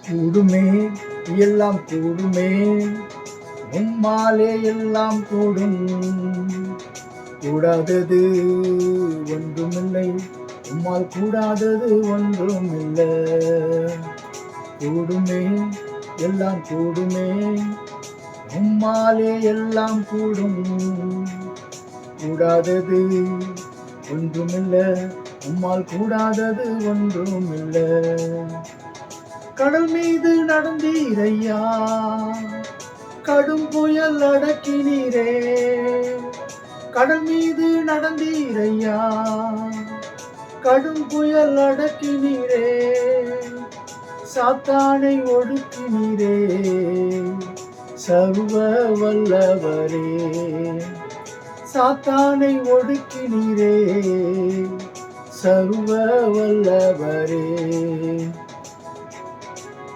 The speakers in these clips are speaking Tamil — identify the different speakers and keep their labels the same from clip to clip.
Speaker 1: கூடுமே, எல்லாம் கூடுமே, உம்மாலே எல்லாம் கூடும். கூடாதது ஒன்றுமில்லை, உம்மால் கூடாதது ஒன்றுமில்லை. கூடுமே, எல்லாம் கூடுமே, உம்மாலே எல்லாம் கூடும். கூடாதது ஒன்றுமில்லை, உம்மால் கூடாதது ஒன்றுமில்லை. கடல் மீது நடந்தீரையா, கடும் புயல் அடக்கினீரே. கடல் மீது நடந்தீரையா, கடும் புயல் அடக்கினீரே. சாத்தானை ஒடுக்கினீரே, சர்வ வல்லவரே. சாத்தானை ஒடுக்கினீரே, சர்வ வல்லவரே.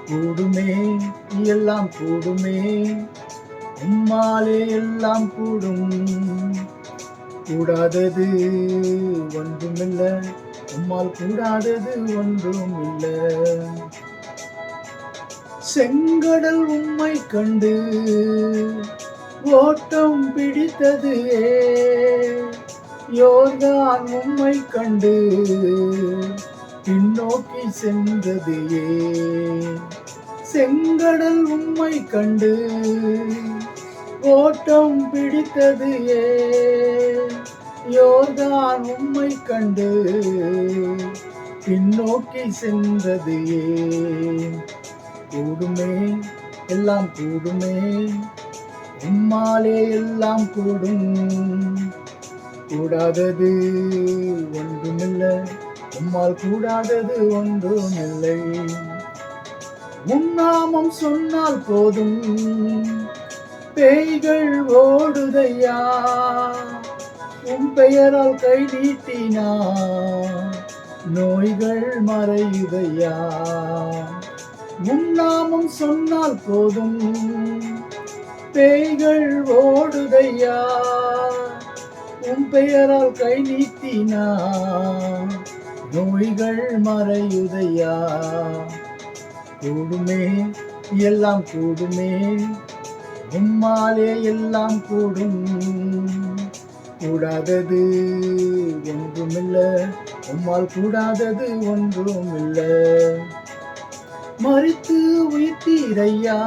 Speaker 1: கூடுமே, எல்லாம் கூடுமே, உம்மாலே எல்லாம் கூடும். கூடாதது ஒன்றுமில்லை, உம்மால் கூடாதது ஒன்றுமில்லை. செங்கடல் உம்மை கண்டு ஓட்டம் பிடித்தது, யோர்தான் உம்மை கண்டு பின்னோக்கி சென்றது. செங்கடல் உம்மை கண்டு ஓட்டம் பிடித்தது, யோர்தான் உம்மை கண்டு பின்னோக்கி சென்றது. கூடுமே, எல்லாம் கூடுமே, உம்மாலே எல்லாம் கூடும். கூடாதது ஒன்றுமில்லை, உம்மால் கூடாதது ஒன்றுமில்லை. உன்னாமம் சொன்னால் போதும், பேய்கள் ஓடுதையா. உம் பெயரால் கை நீட்டினா, நோய்கள் மறையுதையா. உன்னாமம் சொன்னால் போதும், பேய்கள் ஓடுதையா. உம் பெயரால் கை நீட்டினா, நோய்கள் மறையுதையா. கூடுமே, எல்லாம் கூடுமே, உம்மாலே எல்லாம் கூடும். கூடாதது ஒன்றுமில்லை, உம்மால் கூடாதது ஒன்றுமில்லை. மரித்து உயிர்த்தீரையா,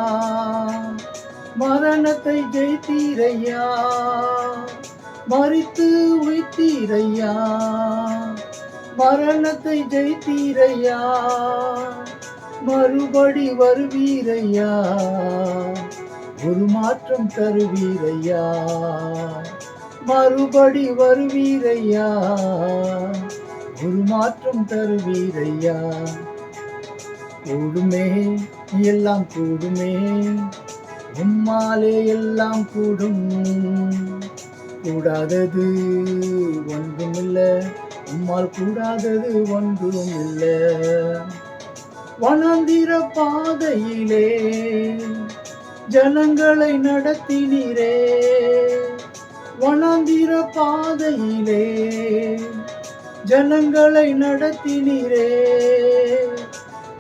Speaker 1: மரணத்தை ஜெயித்தீரையா. மரித்து உயிர்த்தீரையா, மரணத்தை ஜெயித்தீரையா. மறுபடி வருவீரையா, ஒரு மாற்றம் தருவீரையா. மறுபடி வருவீரையா, ஒரு மாற்றம் தருவீரையா. கூடுமே, எல்லாம் கூடுமே, உம்மாலே எல்லாம் கூடும். கூடாதது ஒன்றுமில்லை, உம்மால் கூடாதது ஒன்றுமில்லை. வனாந்திர பாதையிலே ஜனங்களை நடத்தினீரே. வனாந்திர பாதையிலே ஜனங்களை நடத்தினீரே.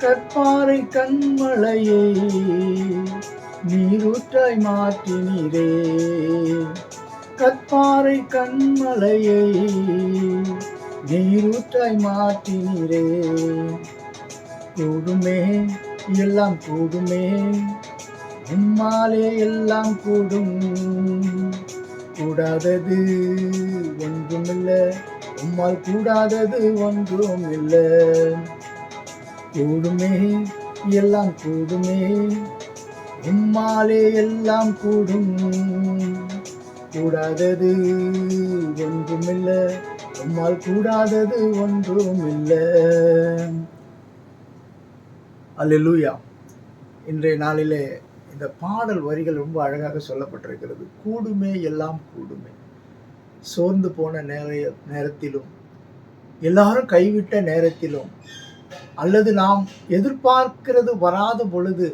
Speaker 1: கற்பாறை கண்மலையை நீரூற்றாய் மாற்றினீரே. கற்பாறை கண்மலையை நீரூற்றாய் மாற்றினீரே. கூடுமே, எல்லாம் கூடுமே, உம்மாலே எல்லாம் கூடும். கூடாதது ஒன்றுமில்லை, உம்மால் கூடாதது ஒன்றுமில்லை. கூடுமே, எல்லாம் கூடுமே, உம்மாலே எல்லாம் கூடும். கூடாதது ஒன்றுமில்லை, உம்மால் கூடாதது ஒன்றுமில்லை. அல்லேலூயா. இன்றைய நாளிலே இந்த பாடல் வரிகள் ரொம்ப அழகாக சொல்லப்பட்டிருக்கிறது. கூடுமே, எல்லாம் கூடுமே. சோர்ந்து போன நேரத்திலும், எல்லாரும் கைவிட்ட நேரத்திலும், அல்லது நாம் எதிர்பார்க்கிறது வராத பொழுது,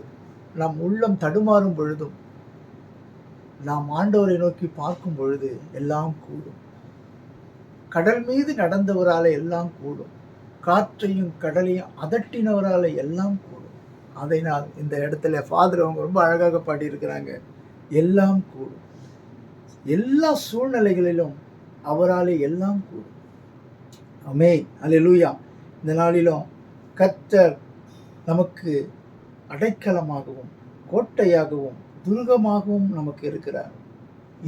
Speaker 1: நம் உள்ளம் தடுமாறும் பொழுதும், நாம் ஆண்டவரை நோக்கி பார்க்கும் பொழுது எல்லாம் கூடும். கடல் மீது நடந்தவரால எல்லாம் கூடும். காற்றையும் கடலையும் அதட்டினவரால எல்லாம் கூடும். அதை நான் இந்த இடத்துல ஃபாதர் அவங்க ரொம்ப அழகாக பாடியிருக்கிறாங்க. எல்லாம் கூடும். எல்லா சூழ்நிலைகளிலும் அவராலே எல்லாம் கூடும். ஆமென், அல்லேலூயா. இந்த நாளிலும் கர்த்தர் நமக்கு அடைக்கலமாகவும் கோட்டையாகவும் துருகமாகவும் நமக்கு இருக்கிறார்.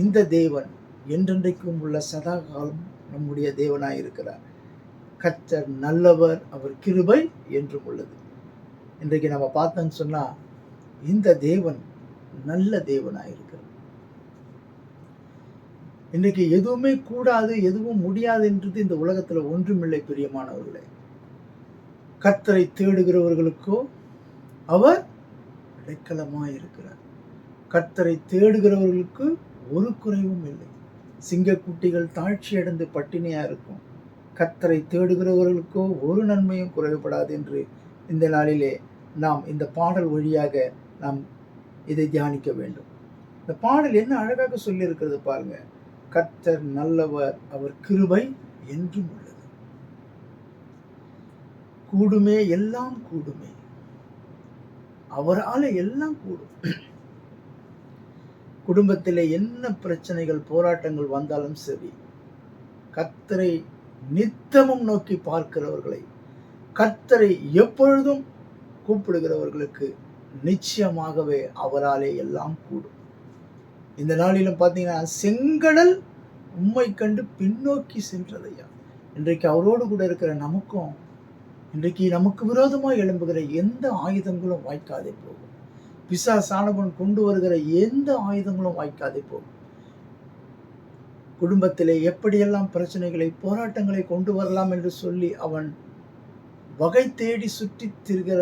Speaker 1: இந்த தேவன் என்றென்றைக்கும் உள்ள சதா காலம் நம்முடைய தேவனாய் இருக்கிறார். கர்த்தர் நல்லவர், அவர் கிருபை என்றும் உள்ளது. இன்றைக்கு நம்ம பார்த்தோன்னு சொன்னா இந்த தேவன் நல்ல தேவனாய் இருக்கிறார். இன்றைக்கு எதுவுமே கூடாது, எதுவும் முடியாது என்றது இந்த உலகத்துல ஒன்றுமில்லை பிரியமானவர்களே. கர்த்தரை தேடுகிறவர்களுக்கோ அவர் அடைக்கலமாய் இருக்கிறார். கர்த்தரை தேடுகிறவர்களுக்கு ஒரு குறைவும் இல்லை. சிங்கக்குட்டிகள் தாழ்ச்சி அடைந்து பட்டினியா இருக்கும். கர்த்தரை தேடுகிறவர்களுக்கோ ஒரு நன்மையும் குறைவுபடாது என்று இந்த நாளிலே நாம் இந்த பாடல் வழியாக நாம் இதை தியானிக்க வேண்டும். இந்த பாடல் என்ன அழகாக சொல்லி இருக்கிறது பாருங்க. கர்த்தர் நல்லவர், அவர் கிருபை என்றும் உள்ளது. கூடுமே, எல்லாம் கூடுமே, அவரால எல்லாம் கூடும். குடும்பத்திலே என்ன பிரச்சனைகள் போராட்டங்கள் வந்தாலும் சரி, கர்த்தரை நித்தமும் நோக்கி பார்க்கிறவர்களை, கர்த்தரை எப்பொழுதும் கூப்பிடுகிறவர்களுக்கு நிச்சயமாகவே அவராலே எல்லாம் கூடும். இந்த நாளிலும் பார்த்தீங்கன்னா செங்கடல் உம்மை கண்டு பின்னோக்கி சென்றதையா. இன்றைக்கு அவரோடு கூட இருக்கிற நமக்கும் இன்றைக்கு நமக்கு விரோதமாக எழும்புகிற எந்த ஆயுதங்களும் வாய்க்காதே போகும். பிசாசானவன் கொண்டு வருகிற எந்த ஆயுதங்களும் வாய்க்காதே போகும். குடும்பத்திலே எப்படியெல்லாம் பிரச்சனைகளை போராட்டங்களை கொண்டு வரலாம் என்று சொல்லி அவன் வகை தேடி சுற்றி திரிகிற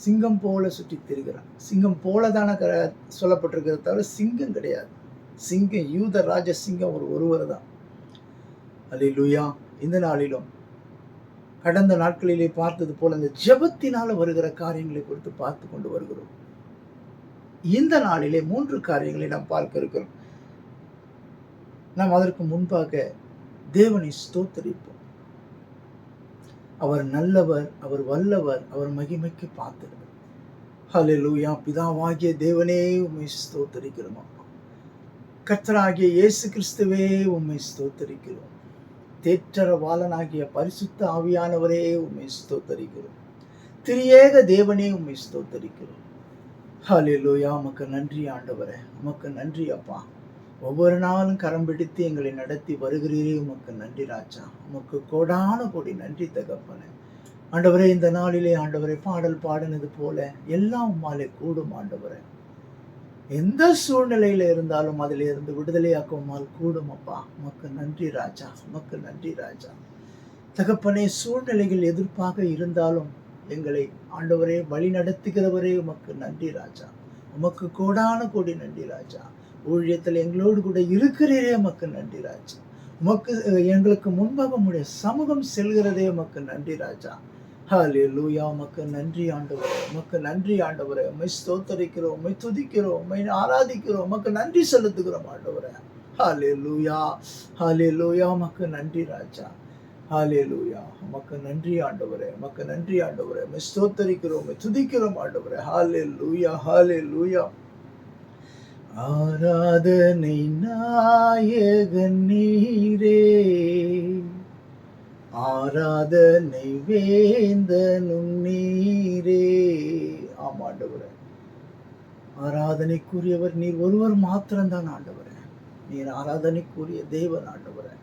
Speaker 1: சிங்கம் போல சுற்றி திரிகிறான். சிங்கம் போலதான சொல்லப்பட்டிருக்கிறத தவிர சிங்கம் கிடையாது. சிங்கம் யூத ராஜ சிங்கம் ஒருவர் தான். அல்லேலூயா. இந்த நாளிலும் கடந்த நாட்களிலே பார்த்தது போல இந்த ஜெபத்தினால வருகிற காரியங்களை குறித்து பார்த்து கொண்டு வருகிறோம். இந்த நாளிலே 3 காரியங்களை நாம் பார்க்க இருக்கிறோம். நாம் அதற்கு முன்பாக தேவனை ஸ்தோத்தரிப்போம். அவர் நல்லவர், அவர் வல்லவர், அவர் மகிமைக்கு பாத்திரர். ஹல்லேலூயா. பிதாவாகிய தேவனே உம்மை ஸ்தோத்தரிக்கிறோம். கர்த்தராகிய இயேசு கிறிஸ்துவே உம்மை ஸ்தோத்தரிக்கிறோம். தேற்றரவாளனாகிய பரிசுத்த ஆவியானவரே உம்மை ஸ்தோத்தரிக்கிறோம். திரியேக தேவனே உம்மை ஸ்தோத்தரிக்கிறோம். ஹல்லேலூயா. உமக்கு நன்றி ஆண்டவரே, உமக்கு நன்றி அப்பா. ஒவ்வொரு நாளும் கரம் பிடித்து எங்களை நடத்தி வருகிறீரே, உமக்கு நன்றி ராஜா. உமக்கு கோடான கோடி நன்றி தகப்பனே. ஆண்டவரே, இந்த நாளிலே ஆண்டவரே பாடல் பாடினது போல எல்லாம் உம்மாலே கூடும் ஆண்டவரே. எந்த சூழ்நிலையில இருந்தாலும் அதிலிருந்து விடுதலையாக்குமால் கூடும் அப்பா. உமக்கு நன்றி ராஜா, உமக்கு நன்றி ராஜா. தகப்பனே, சூழ்நிலைகள் எதிர்ப்பாக இருந்தாலும் எங்களை ஆண்டவரே வழி நடத்துகிறவரே உமக்கு நன்றி ராஜா. உமக்கு கோடான கோடி நன்றி ராஜா. ஊழியத்தில் எங்களோடு கூட இருக்கிறீரே, உமக்கு நன்றி ராஜா. உமக்கு எங்களுக்கு முன்பாக உம்முடைய சமூகம் செல்கிறதே, உமக்கு நன்றி ராஜா. ஹல்லேலூயா. உமக்கு நன்றி ஆண்டவரே, உமக்கு நன்றி ஆண்டவரே. உம்மை ஸ்தோத்தரிக்கிறோம், உம்மை துதிக்கிறோம், உம்மை ஆராதிக்கிறோம், உமக்கு நன்றி செலுத்துகிறோம் ஆண்டவரே. ஹல்லேலூயா, ஹல்லேலூயா. உமக்கு நன்றி ராஜா. ஹல்லேலூயா. உமக்கு நன்றி ஆண்டவரே, உமக்கு நன்றி ஆண்டவரே. உம்மை ஸ்தோத்தரிக்கிறோம், உம்மை துதிக்கிறோம் ஆண்டவரே. ஹல்லேலூயா, ஹல்லேலூயா. ஆராதனை நாயகன் நீரே, ஆராதனை வேந்தனும் நீரே. ஆமாண்டவரே, ஆராதனைக்குரியவர் நீர் ஒருவர் மாத்திரம்தான் ஆண்டவரே. நீர் ஆராதனைக்குரிய தேவன் ஆண்டவரே.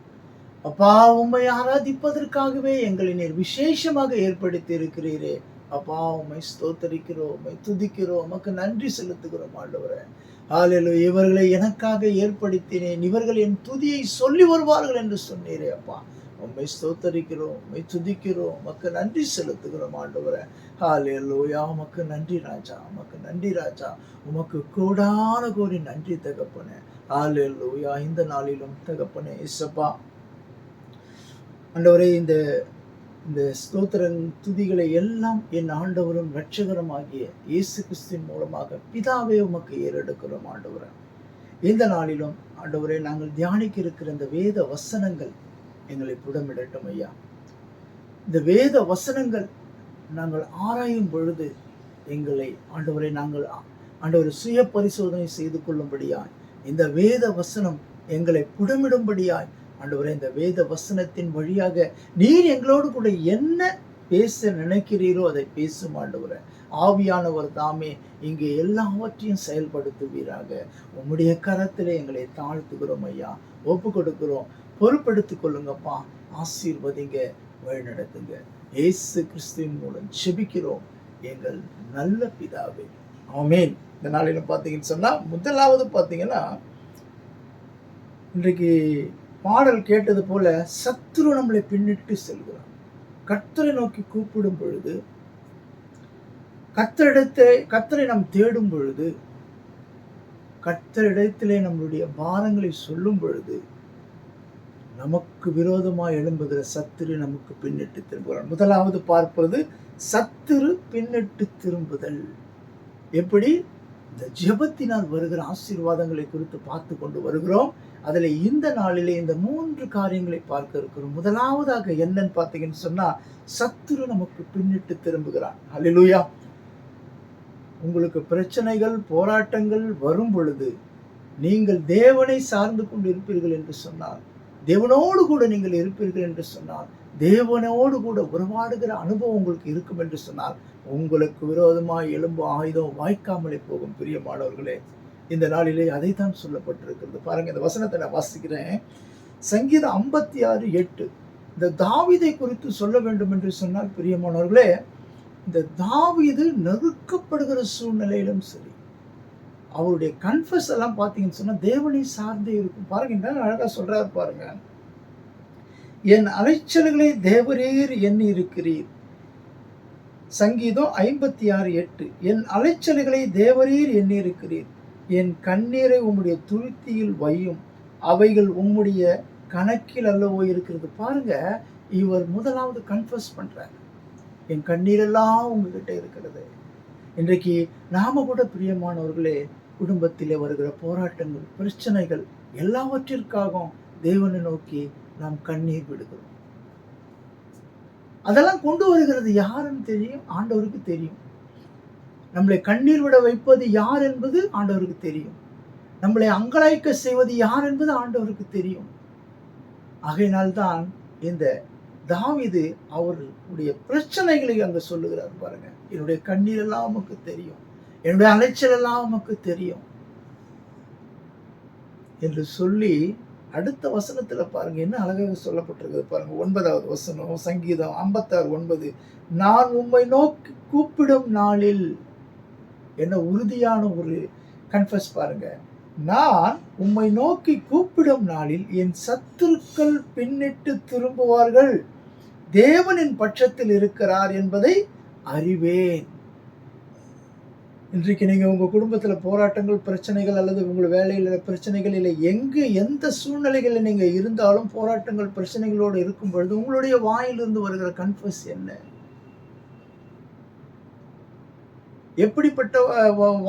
Speaker 1: அப்பா, உம்மை ஆராதிப்பதற்காகவே எங்களை நீர் விசேஷமாக ஏற்படுத்தி இருக்கிறீரே. அப்பா, உம்மை ஸ்தோத்தரிக்கிறோம், உம்மை துதிக்கிறோம், உமக்கு நன்றி செலுத்துகிறோம் ஆண்டவரே. ஹல்லேலூயா. இவர்களை எனக்காக ஏற்படுத்தினேன், இவர்கள் என் துதியை சொல்லி வருவார்கள் என்று சொன்னீரே அப்பா. உம்மை ஸ்தோத்தரிக்கிறோம், உம்மை துதிக்கிறோம், உமக்கு நன்றி செலுத்துகிறோம் ஆண்டவரே. ஹல்லேலூயா. உமக்கு நன்றி ராஜா, உமக்கு நன்றி ராஜா. உமக்கு கோடான கோடி நன்றி தகப்பனே. ஹல்லேலூயா. இந்த நாளிலும் தகப்பனே இயேசுப்பா ஆண்டவரே, இந்த இந்த ஸ்தோத்திரன் துதிகளை எல்லாம் என் ஆண்டவரும் இரட்சகரும் ஆகிய இயேசு கிறிஸ்துவின் மூலமாக பிதாவே உமக்கு ஏறெடுக்கிறோம் ஆண்டவரே. இந்த நாளிலும் ஆண்டவரே, நாங்கள் தியானிக்க இருக்கிற இந்த வேத வசனங்கள் எங்களை புடமிடட்டும் ஐயா. இந்த வேத வசனங்கள் நாங்கள் ஆராயும் பொழுது எங்களை ஆண்டவரை நாங்கள் ஆண்டவரை சுய பரிசோதனை செய்து கொள்ளும்படியாய் இந்த வேத வசனம் எங்களை புடமிடும்படியாய் ஆண்டவரே இந்த வேத வசனத்தின் வழியாக நீர் எங்களோடு கூட என்ன பேச நினைக்கிறீரோ அதை பேசும் ஆண்டவரே. ஆவியானவர் தாமே இங்கே எல்லாவற்றையும் செயல்படுத்துவீராக. உம்முடைய கரத்திலே எங்களை தாழ்த்துகிறோம் ஐயா, ஒப்பு கொடுக்கிறோம். பொறுப்படுத்திக் கொள்ளுங்கப்பா, ஆசீர்வதிங்க, வழிநடத்துங்க. இயேசு கிறிஸ்துவின் மூலம் செபிக்கிறோம் எங்கள் நல்ல பிதாவே, ஆமென். இந்த நாளில் பார்த்தீங்கன்னு சொன்னா, முதலாவது பார்த்தீங்கன்னா, இன்றைக்கு பாடல் கேட்டது போல சத்துரு நம்மளை பின்னிட்டு செல்கிறான். கர்த்தரை நோக்கி கூப்பிடும் பொழுது, கர்த்தரை நாம் தேடும் பொழுது, கர்த்தரிடத்திலே நம்மளுடைய பாரங்களை சொல்லும் பொழுது, நமக்கு விரோதமாக எழும்புகிற சத்துரு நமக்கு பின்னிட்டு திரும்புகிறான். முதலாவது பார்ப்பது சத்துரு பின்னிட்டு திரும்புதல். எப்படி? இந்த ஜெபத்தினால் வருகிற ஆசீர்வாதங்களை குறித்து பார்த்து கொண்டு வருகிறோம். அதில் இந்த நாளிலே இந்த 3 காரியங்களை பார்க்க இருக்கிறோம். முதலாவதாக என்னன்னு பார்த்தீங்கன்னு சொன்னா, சத்துரு நமக்கு பின்னிட்டு திரும்புகிறான். அல்லேலூயா. உங்களுக்கு பிரச்சனைகள், போராட்டங்கள் வரும் பொழுது நீங்கள் தேவனை சார்ந்து கொண்டு இருப்பீர்கள் என்று சொன்னால், தேவனோடு கூட நீங்கள் இருப்பீர்கள் என்று சொன்னால், தேவனோடு கூட உறவாடுகிற அனுபவம் உங்களுக்கு இருக்கும் என்று சொன்னால், உங்களுக்கு விரோதமாக எழும்பும் ஆயுதம் வாய்க்காமலே போகும். பிரியமானவர்களே, இந்த நாளிலே அதைத்தான் சொல்லப்பட்டிருக்கிறது. பாருங்க, இந்த வசனத்தை நான் வாசிக்கிறேன். சங்கீதம் 56:8. இந்த தாவீதை குறித்து சொல்ல வேண்டும் என்று சொன்னால், பிரியமானவர்களே, இந்த தாவீது நெருக்கப்படுகிற சூழ்நிலையிலும் சரி, அவருடைய கன்ஃபஸ் எல்லாம் பார்த்தீங்கன்னு சொன்னா தேவனை சார்ந்தே இருக்கும். பாருங்க, என்ன அழகா சொல்றாரு பாருங்க. என் அலைச்சல்களை தேவரீர் எண்ணி இருக்கிறீர். சங்கீதம் 56:8. என் அலைச்சல்களை தேவரீர் எண்ணி இருக்கிறீர். என் கண்ணீரை உம்முடைய துருத்தியில் வையும், அவைகள் உம்முடைய கணக்கில் அல்லவோ இருக்கிறது. பாருங்க, இவர் முதலாவது கன்ஃபஸ் பண்றார், என் கண்ணீரெல்லாம் உங்ககிட்ட இருக்கிறது. இன்றைக்கு நாம கூட பிரியமானவர்களே, குடும்பத்திலே வருகிற போராட்டங்கள், பிரச்சனைகள் எல்லாவற்றிற்காகவும் தேவனை நோக்கி நாம் கண்ணீர் விடுகிறோம். அதெல்லாம் கொண்டு வருகிறது யாருன்னு தெரியும்? ஆண்டவருக்கு தெரியும். நம்மளை கண்ணீர் விட வைப்பது யார் என்பது ஆண்டவருக்கு தெரியும். நம்மளை அங்கலாய்க்க செய்வது யார் என்பது ஆண்டவருக்கு தெரியும். ஆகையினால்தான் இந்த தாவீது அவருடைய பிரச்சனைகளை அங்க சொல்லுகிறார். பாருங்க, என்னுடைய கண்ணீர் எல்லாம் உமக்கு தெரியும், என்னுடைய அலைச்சல் எல்லாம் உமக்கு தெரியும் என்று சொல்லி, அடுத்த வசனத்துல பாருங்க என்ன அழகாக சொல்லப்பட்டிருக்கிறது பாருங்க. 9வது வசனம், சங்கீதம் 56:9. நான் உம்மை நோக்கி கூப்பிடும் நாளில், என்ன உறுதியான ஒரு கன்ஃபஸ் பாருங்க. நான் உம்மை நோக்கி கூப்பிடும் நாளில் என் சத்துருக்கள் பின்னிட்டு திரும்புவார்கள். தேவனின் பட்சத்தில் இருக்கிறார் என்பதை அறிவேன். இன்றைக்கு நீங்க உங்க குடும்பத்துல போராட்டங்கள், பிரச்சனைகள், அல்லது உங்கள் வேலையில பிரச்சனைகள் இல்லை, எந்த சூழ்நிலைகளில் நீங்க இருந்தாலும் போராட்டங்கள், பிரச்சனைகளோடு இருக்கும் பொழுது உங்களுடைய வாயிலிருந்து வருகிற கன்ஃபஸ் என்ன? எப்படிப்பட்ட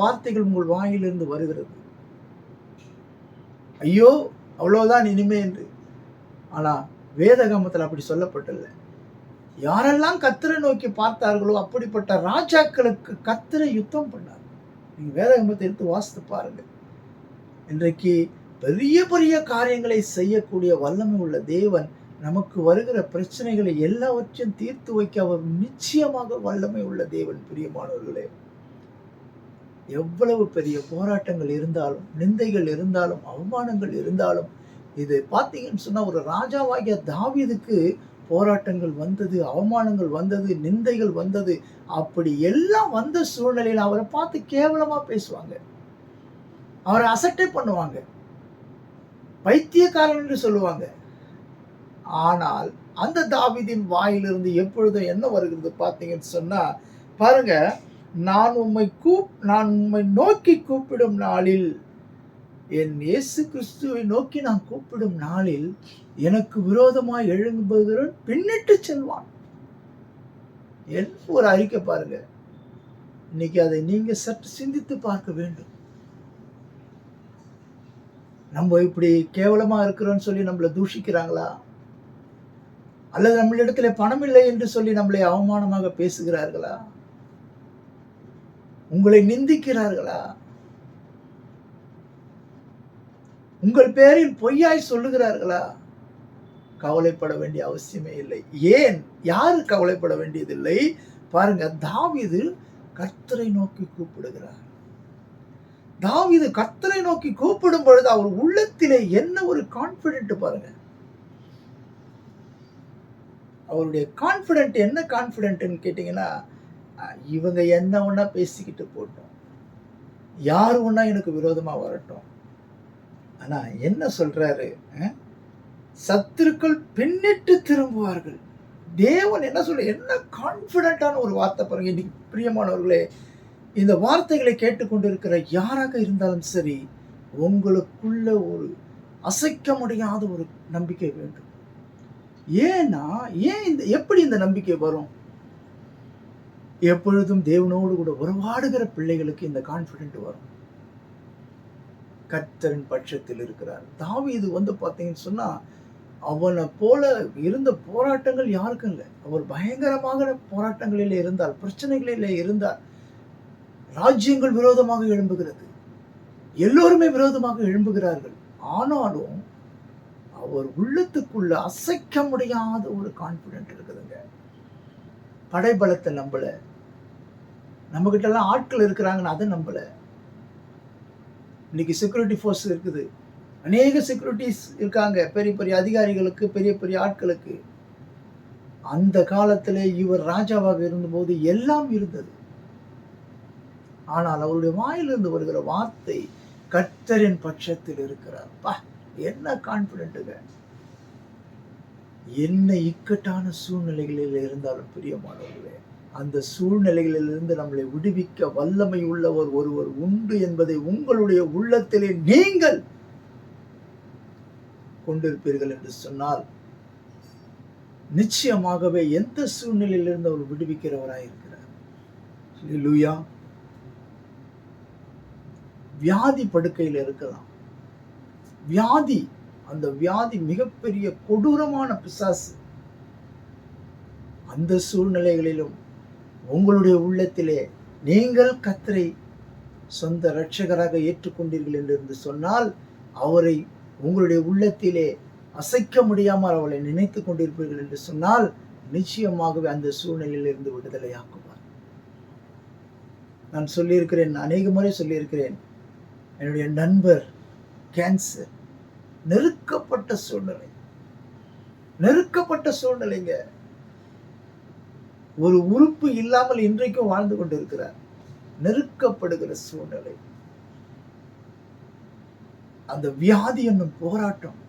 Speaker 1: வார்த்தைகள் உங்கள் வாயிலிருந்து வருகிறது? ஐயோ அவ்வளவுதான் இனிமே என்று. ஆனா வேதகமத்தில் அப்படி சொல்லப்பட்டதில்லை. யாரெல்லாம் கர்த்தரை நோக்கி பார்த்தார்களோ அப்படிப்பட்ட ராஜாக்களுக்கு கர்த்தரை யுத்தம் பண்ணார். நீங்க வேதகமத்தை எடுத்து வாசித்து பாருங்க. இன்றைக்கு பெரிய பெரிய காரியங்களை செய்யக்கூடிய வல்லமை உள்ள தேவன் நமக்கு வருகிற பிரச்சனைகளை எல்லாவற்றையும் தீர்த்து வைக்க அவர் நிச்சயமாக வல்லமை உள்ள தேவன். பிரியமானவர்களே, எவ்வளவு பெரிய போராட்டங்கள் இருந்தாலும், நிந்தைகள் இருந்தாலும், அவமானங்கள் இருந்தாலும், இது பார்த்தீங்கன்னு சொன்னா ஒரு ராஜாவாகிய தாவீதுக்கு போராட்டங்கள் வந்தது, அவமானங்கள் வந்தது, நிந்தைகள் வந்தது. அப்படி எல்லாம் வந்த சூழ்நிலையில் அவரை பார்த்து கேவலமா பேசுவாங்க, அவரை அசட்டை பண்ணுவாங்க, பைத்தியக்காரன் என்று சொல்லுவாங்க. ஆனால் அந்த தாவீதின் வாயிலிருந்து எப்பொழுதும் என்ன வருகிறது பார்த்தீங்கன்னு சொன்னா பாருங்க, நான் உம்மை நோக்கி கூப்பிடும் நாளில், என் இயேசு கிறிஸ்துவை நோக்கி நான் கூப்பிடும் நாளில் எனக்கு விரோதமாய் எழும்புகிறவன் பின்னிட்டு செல்வான். என்ன ஒரு அறிக்கை பாருங்க. இன்னைக்கு அதை நீங்க சற்று சிந்தித்து பார்க்க வேண்டும். நம்ம இப்படி கேவலமா இருக்கிறோம்னு சொல்லி நம்மளை தூஷிக்கிறாங்களா? அல்லது நம்மளிடத்திலே பணம் இல்லை என்று சொல்லி நம்மளை அவமானமாக பேசுகிறார்களா? உங்களை நிந்திக்கிறார்களா? உங்கள் பேரில் பொய்யாய் சொல்லுகிறார்களா? கவலைப்பட வேண்டிய அவசியமே இல்லை. ஏன்? யாரு கவலைப்பட வேண்டியதில்லை? பாருங்க, தாவீது கர்த்தரை நோக்கி கூப்பிடுகிறார். தாவீது கர்த்தரை நோக்கி கூப்பிடும் பொழுது அவர் உள்ளத்திலே என்ன ஒரு கான்பிடென்ட் பாருங்க. அவருடைய கான்பிடென்ட் என்ன கான்பிடென்ட்னு கேட்டீங்கன்னா, இவங்க என்ன ஒண்ணா பேசிக்கிட்டு போட்டோம், யாரு ஒண்ணா எனக்கு விரோதமா வரட்டும், ஆனா என்ன சொல்றாரு, சத்துருக்கள் பின்னிட்டு திரும்புவார்கள். தேவன் என்ன சொல்ற, என்ன கான்பிடென்டான ஒரு வார்த்தை பாருங்க. இன்னைக்கு பிரியமானவர்களே, இந்த வார்த்தைகளை கேட்டுக்கொண்டிருக்கிற யாராக இருந்தாலும் சரி, உங்களுக்குள்ள ஒரு அசைக்க முடியாத ஒரு நம்பிக்கை வேண்டும். ஏன்னா, எப்படி இந்த நம்பிக்கை வரும்? எப்பொழுதும் தேவனோடு கூட உறவாடுகிற பிள்ளைகளுக்கு இந்த கான்பிடென்ட் வரும். கர்த்தரின் பட்சத்தில் இருக்கிறார். தாவீது பாத்தீங்கன்னு சொன்னா, அவனை போல இருந்த போராட்டங்கள் யாருக்கும் இல்லை. அவர் பயங்கரமாக போராட்டங்களிலே இருந்தார், பிரச்சனைகளிலே இருந்தார். ராஜ்யங்கள் விரோதமாக எழும்புகிறது, எல்லோருமே விரோதமாக எழும்புகிறார்கள். ஆனாலும் அவர் உள்ளத்துக்குள்ள அசைக்க முடியாத ஒரு கான்பிடென்ட் இருக்குதுங்க. படைபலத்தை நம்பல, நம்ம கிட்ட எல்லாம் ஆட்கள் இருக்கிறாங்கன்னு அதை நம்பல. இன்னைக்கு செக்யூரிட்டி ஃபோர்ஸ் இருக்குது, அநேக செக்யூரிட்டிஸ் இருக்காங்க, பெரிய பெரிய அதிகாரிகளுக்கு, பெரிய பெரிய ஆட்களுக்கு. அந்த காலத்திலே இவர் ராஜாவாக இருந்தபோது எல்லாம் இருந்தது. ஆனால் அவருடைய வாயிலிருந்து வருகிற வார்த்தை, கர்த்தரின் பட்சத்தில் இருக்கிறார். என்ன கான்பிடென்ட்டுங்க! என்ன இக்கட்டான சூழ்நிலைகளில் இருந்தாலும் பிரியமானவர்களே, அந்த சூழ்நிலைகளிலிருந்து நம்மளை விடுவிக்க வல்லமை உள்ளவர் ஒருவர் உண்டு என்பதை உங்களுடைய உள்ளத்திலே நீங்கள் கொண்டிருப்பீர்கள் என்று சொன்னால், நிச்சயமாகவே எந்த சூழ்நிலையிலிருந்து அவர் விடுவிக்கிறவராயிருக்கிறார். ஹல்லேலூயா. வியாதி படுக்கையில் இருக்கலாம். வியாதி, அந்த வியாதி மிகப்பெரிய கொடூரமான பிசாசு. அந்த சூழ்நிலைகளிலும் உங்களுடைய உள்ளத்திலே நீங்கள் கர்த்தரை சொந்த இரட்சகராக ஏற்றுக்கொண்டீர்கள் என்று சொன்னால், அவரை உங்களுடைய உள்ளத்திலே அசைக்க முடியாமல் அவளை நினைத்துக் கொண்டிருப்பீர்கள் என்று சொன்னால், நிச்சயமாகவே அந்த சூழ்நிலையில் இருந்து விடுதலையாக்குவார். நான் சொல்லியிருக்கிறேன், அநேக முறை சொல்லியிருக்கிறேன், என்னுடைய நண்பர் கேன்சர், நெருக்கப்பட்ட சூழ்நிலைங்க. ஒரு உறுப்பு இல்லாமல் இன்றைக்கும் வாழ்ந்து கொண்டிருக்கிறார். நெருக்கப்படுகிற சூழ்நிலை. அந்த வியாதி என்னும் போராட்டம்,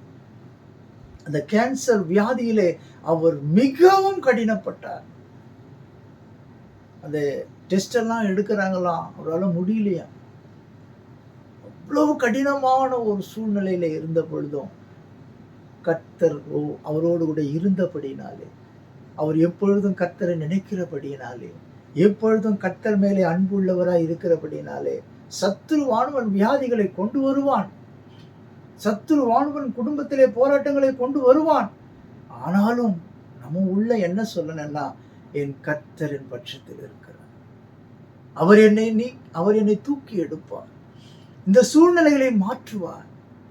Speaker 1: அந்த கேன்சர் வியாதியிலே அவர் மிகவும் கடினப்பட்டார். அந்த டெஸ்ட் எல்லாம் எடுக்கிறாங்களாம், அவரால் முடியலையா. அவ்வளவு கடினமான ஒரு சூழ்நிலையில இருந்த பொழுதும் கர்த்தர் அவரோடு கூட இருந்தபடினாலே, அவர் எப்பொழுதும் கர்த்தரை நினைக்கிறபடியினாலே, எப்பொழுதும் கர்த்தர் மேலே அன்புள்ளவராய் இருக்கிறபடினாலே, சத்துருவானவன் வியாதிகளை கொண்டு வருவான், சத்துருவானவன் குடும்பத்திலே போராட்டங்களை கொண்டு வருவான். ஆனாலும் நம்ம உள்ள என்ன சொல்லணும்னா, என் கர்த்தரின் பட்சத்தில் இருக்கிறார், அவர் என்னை தூக்கி எடுப்பார், இந்த சூழ்நிலைகளை மாற்றுவார்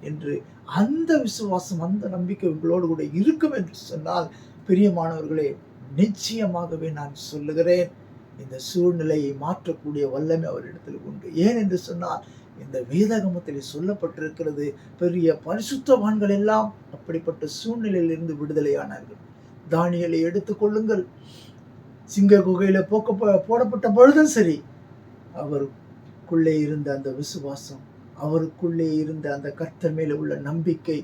Speaker 1: என்று அந்த விசுவாசம், அந்த நம்பிக்கை உங்களோடு கூட இருக்கும் என்று சொன்னால், பிரியமானவர்களே, நிச்சயமாகவே நான் சொல்லுகிறேன், இந்த சூழ்நிலையை மாற்றக்கூடிய வல்லமை அவரிடத்தில் உண்டு. ஏன் என்று சொன்னால், இந்த வேதாகமத்தில் சொல்லப்பட்டிருக்கிறது, பெரிய பரிசுத்தவான்கள் எல்லாம் அப்படிப்பட்ட சூழ்நிலையில் இருந்து விடுதலையானார்கள். தானியேலை எடுத்துக்கொள்ளுங்கள், சிங்க குகையில போடப்பட்ட பொழுதும் சரி, அவருக்குள்ளே இருந்த அந்த விசுவாசம், அவருக்குள்ளே இருந்த அந்த கர்த்தர் மேலே உள்ள நம்பிக்கை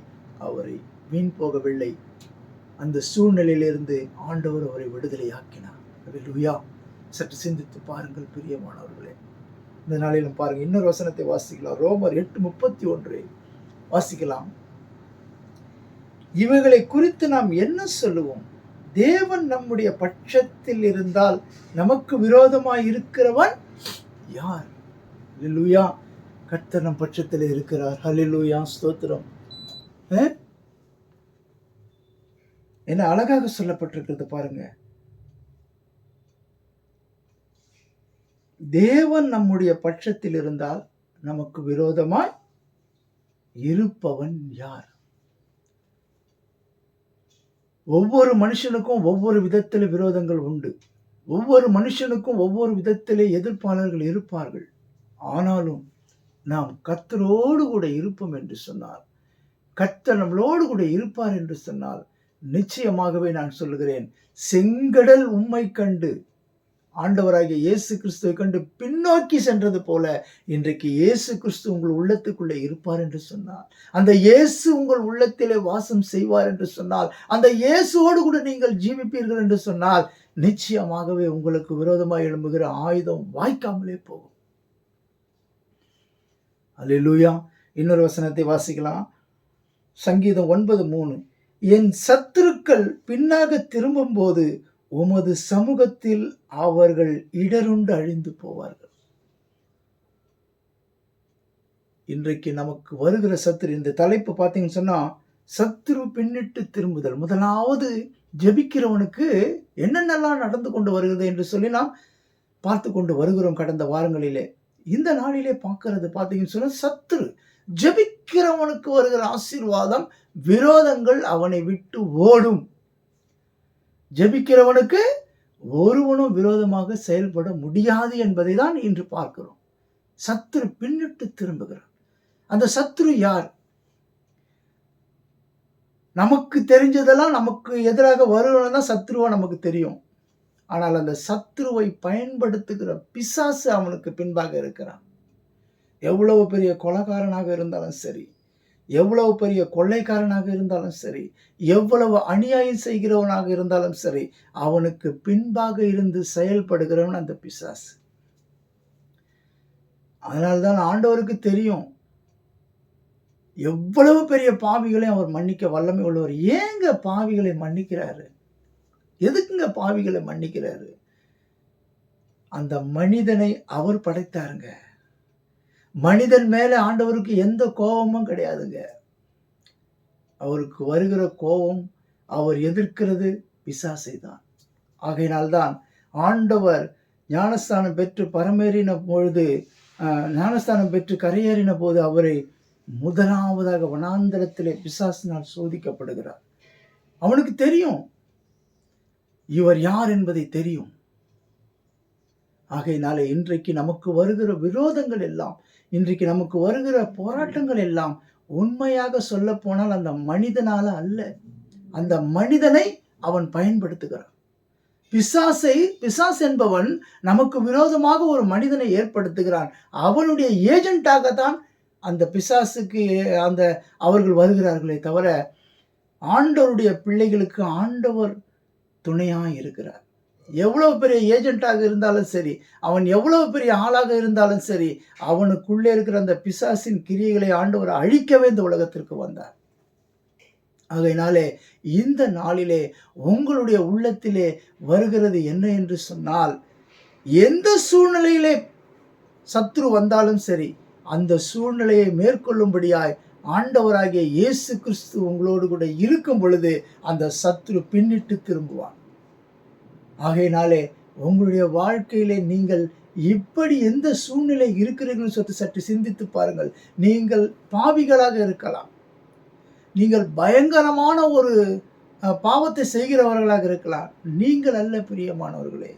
Speaker 1: அவரை வீண் போகவில்லை. அந்த சூழ்நிலையிலிருந்து ஆண்டவர் அவரை விடுதலையாக்கினார். ஹல்லேலூயா. சற்று சிந்தித்து பாருங்கள் பிரியமானவர்களே. இந்த நாளிலும் பாருங்க, இன்னொரு வசனத்தை வாசிக்கலாம். ரோமர் 8:31 வாசிக்கலாம். இவைகளை குறித்து நாம் என்ன சொல்லுவோம்? தேவன் நம்முடைய பட்சத்தில் இருந்தால் நமக்கு விரோதமாய் இருக்கிறவன் யார்? ஹல்லேலூயா. கர்த்தர் நம் பட்சத்தில் இருக்கிறார். ஹல்லேலூயா, ஸ்தோத்திரம். என்ன அழகாக சொல்லப்பட்டிருக்கிறது பாருங்க. தேவன் நம்முடைய பட்சத்தில் இருந்தால் நமக்கு விரோதமாய் இருப்பவன் யார்? ஒவ்வொரு மனுஷனுக்கும் ஒவ்வொரு விதத்திலே விரோதங்கள் உண்டு. ஒவ்வொரு மனுஷனுக்கும் ஒவ்வொரு விதத்திலே எதிர்ப்பாளர்கள் இருப்பார்கள். ஆனாலும் நாம் கர்த்தரோடு கூட இருப்போம் என்று சொன்னார், கர்த்தர் நம்மளோடு கூட இருப்பார் என்று சொன்னால், நிச்சயமாகவே நான் சொல்லுகிறேன், செங்கடல் உம்மை கண்டு ஆண்டவராகிய இயேசு கிறிஸ்துவை கண்டு பின்னோக்கி சென்றது போல இன்றைக்கு இயேசு கிறிஸ்து உங்கள் உள்ளத்துக்குள்ளே இருப்பார் என்று சொன்னார், அந்த இயேசு உங்கள் உள்ளத்திலே வாசம் செய்வார் என்று சொன்னால், அந்த இயேசுவோடு கூட நீங்கள் ஜீவிப்பீர்கள் என்று சொன்னால், நிச்சயமாகவே உங்களுக்கு விரோதமாக எழும்புகிற ஆயுதம் வாய்க்காமலே போகும். அல்லேலூயா. இன்னொரு வசனத்தை வாசிக்கலாம். சங்கீதம் 9:3. என் சத்துருக்கள் பின்னாக திரும்பும் போது உமது சமூகத்தில் அவர்கள் இடருண்டு அழிந்து போவார்கள். இன்றைக்கு நமக்கு வருகிற சத்துரு, இந்த தலைப்பு பார்த்தீங்கன்னு சொன்னா, சத்துரு பின்னிட்டு திரும்புதல். முதலாவது ஜெபிக்கிறவனுக்கு என்னென்னலாம் நடந்து கொண்டு வருகிறது என்று சொல்லி நாம் பார்த்து கொண்டு வருகிறோம் கடந்த வாரங்களிலே. இந்த நாளிலே பார்க்கிறது பார்த்தீங்கன்னு சொன்னா, சத்துரு ஜெபிக்கிறவனுக்கு வருகிற ஆசீர்வாதம், விரோதங்கள் அவனை விட்டு ஓடும். ஜெபிக்கிறவனுக்கு ஒருவனும் விரோதமாக செயல்பட முடியாது என்பதை தான் இன்று பார்க்கிறோம். சத்துரு பின்னிட்டு திரும்புகிறான். அந்த சத்துரு யார்? நமக்கு தெரிஞ்சதெல்லாம் நமக்கு எதிராக வருவன தான் சத்துருவா நமக்கு தெரியும். ஆனால் அந்த சத்துருவை பயன்படுத்துகிற பிசாசு அவனுக்கு பின்பாக இருக்கிறான். எவ்வளவு பெரிய கொலைகாரனாக இருந்தாலும் சரி, எவ்வளவு பெரிய கொள்ளைக்காரனாக இருந்தாலும் சரி, எவ்வளவு அநியாயம் செய்கிறவனாக இருந்தாலும் சரி, அவனுக்கு பின்பாக இருந்து செயல்படுகிறவன் அந்த பிசாசு. அதனால்தான் ஆண்டவருக்கு தெரியும், எவ்வளவு பெரிய பாவிகளை அவர் மன்னிக்க வல்லமை உள்ளவர். ஏங்க பாவிகளை மன்னிக்கிறாரு? எதுக்குங்க பாவிகளை மன்னிக்கிறாரு? அந்த மனிதனை அவர் படைத்தாருங்க. மனிதன் மேல ஆண்டவருக்கு எந்த கோபமும் கிடையாதுங்க. அவருக்கு வருகிற கோபம், அவர் எதிர்க்கிறது பிசாசை தான். ஆகையினால்தான் ஆண்டவர் ஞானஸ்தானம் பெற்று பரமேறின பொழுது, ஞானஸ்தானம் பெற்று கரையேறின போது அவரை முதலாவதாக வனாந்தரத்திலே பிசாசினால் சோதிக்கப்படுகிறார். அவனுக்கு தெரியும் இவர் யார் என்பதை தெரியும். ஆகையினாலே இன்றைக்கு நமக்கு வருகிற விரோதங்கள் எல்லாம், இன்றைக்கு நமக்கு வருகிற போராட்டங்கள் எல்லாம் உண்மையாக சொல்ல போனால் அந்த மனிதனால அல்ல, அந்த மனிதனை அவன் பயன்படுத்துகிறான். பிசாசு என்பவன் நமக்கு விரோதமாக ஒரு மனிதனை ஏற்படுத்துகிறான். அவனுடைய ஏஜென்ட்டாகத்தான் அந்த பிசாசுக்கு அவர்கள் வருகிறார்களே தவிர, ஆண்டவருடைய பிள்ளைகளுக்கு ஆண்டவர் துணையாக இருக்கிறார். எவ்வளவு பெரிய ஏஜென்ட்டாக இருந்தாலும் சரி, அவன் எவ்வளவு பெரிய ஆளாக இருந்தாலும் சரி, அவனுக்குள்ளே இருக்கிற அந்த பிசாசின் கிரியைகளை ஆண்டவர் அழிக்கவே இந்த உலகத்திற்கு வந்தார். ஆகையினாலே இந்த நாளிலே உங்களுடைய உள்ளத்திலே வருகிறது என்ன என்று சொன்னால், எந்த சூழ்நிலையிலே சத்துரு வந்தாலும் சரி, அந்த சூழ்நிலையை மேற்கொள்ளும்படியாய் ஆண்டவராகிய இயேசு கிறிஸ்து உங்களோடு கூட இருக்கும் பொழுது அந்த சத்துரு பின்னிட்டு திரும்புவான். ஆகையினாலே உங்களுடைய வாழ்க்கையிலே நீங்கள் இப்படி எந்த சூழ்நிலை இருக்கிறீர்கள் சற்று சிந்தித்து பாருங்கள். நீங்கள் பாவிகளாக இருக்கலாம், நீங்கள் பயங்கரமான ஒரு பாவத்தை செய்கிறவர்களாக இருக்கலாம். நீங்கள் அல்ல பிரியமானவர்களே,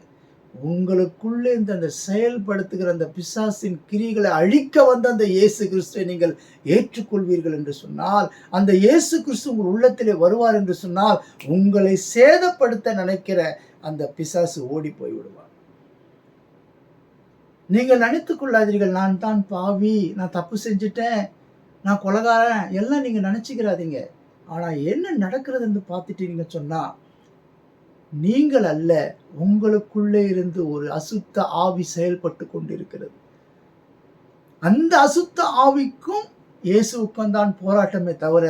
Speaker 1: உங்களுக்குள்ளே அந்த செயல்படுத்துகிற அந்த பிசாசின் கிரிகளை அழிக்க வந்த அந்த இயேசு கிறிஸ்துவை நீங்கள் ஏற்றுக்கொள்வீர்கள் என்று சொன்னால், அந்த இயேசு கிறிஸ்து உங்கள் உள்ளத்திலே வருவார் என்று சொன்னால், உங்களை சேதப்படுத்த நினைக்கிற அந்த பிசாசு ஓடி போய் விடுவார். நீங்கள் நினைத்துக் கொள்ளாதீர்கள், நான் தான் பாவி, நான் தப்பு செஞ்சுட்டேன், நான் கொலைகாரன் எல்லாம் நீங்க நினைச்சுக்கிறாதீங்க. ஆனா என்ன நடக்கிறது என்று பார்த்துட்டீங்க சொன்னா, நீங்கள் அல்ல, உங்களுக்குள்ளே இருந்து ஒரு அசுத்த ஆவி செயல்பட்டு கொண்டிருக்கிறது. அந்த அசுத்த ஆவிக்கும் இயேசுவுக்கும் தான் போராட்டமே தவிர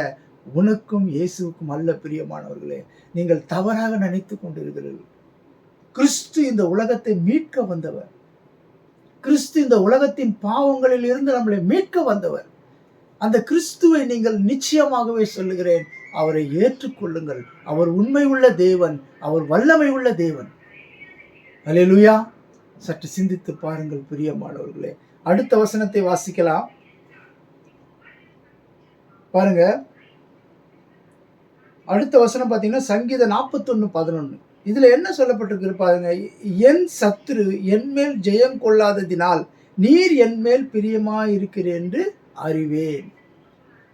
Speaker 1: உனக்கும் இயேசுவுக்கும் அல்ல. பிரியமானவர்களே, நீங்கள் தவறாக நினைத்து கொண்டிருக்கிறீர்கள். கிறிஸ்து இந்த உலகத்தை மீட்க வந்தவர். கிறிஸ்து இந்த உலகத்தின் பாவங்களில் இருந்து நம்மளை மீட்க வந்தவர். அந்த கிறிஸ்துவை நீங்கள் நிச்சயமாகவே சொல்லுகிறேன், அவரை ஏற்றுக்கொள்ளுங்கள். அவர் உண்மை உள்ள தேவன், அவர் வல்லமை உள்ள தேவன். அல்லேலூயா. சற்று சிந்தித்து பாருங்கள் பிரியமானவர்களே. அடுத்த வசனத்தை வாசிக்கலாம் பாருங்க. அடுத்த வசனம் பார்த்தீங்கன்னா சங்கீதம் 41:11. இதுல என்ன சொல்லப்பட்டிருக்கு பாருங்க. என் சத்துரு என் மேல் ஜெயம் கொள்ளாததினால் நீர் என் மேல் பிரியமாயிருக்கிறீர் என்று அறிவேன்.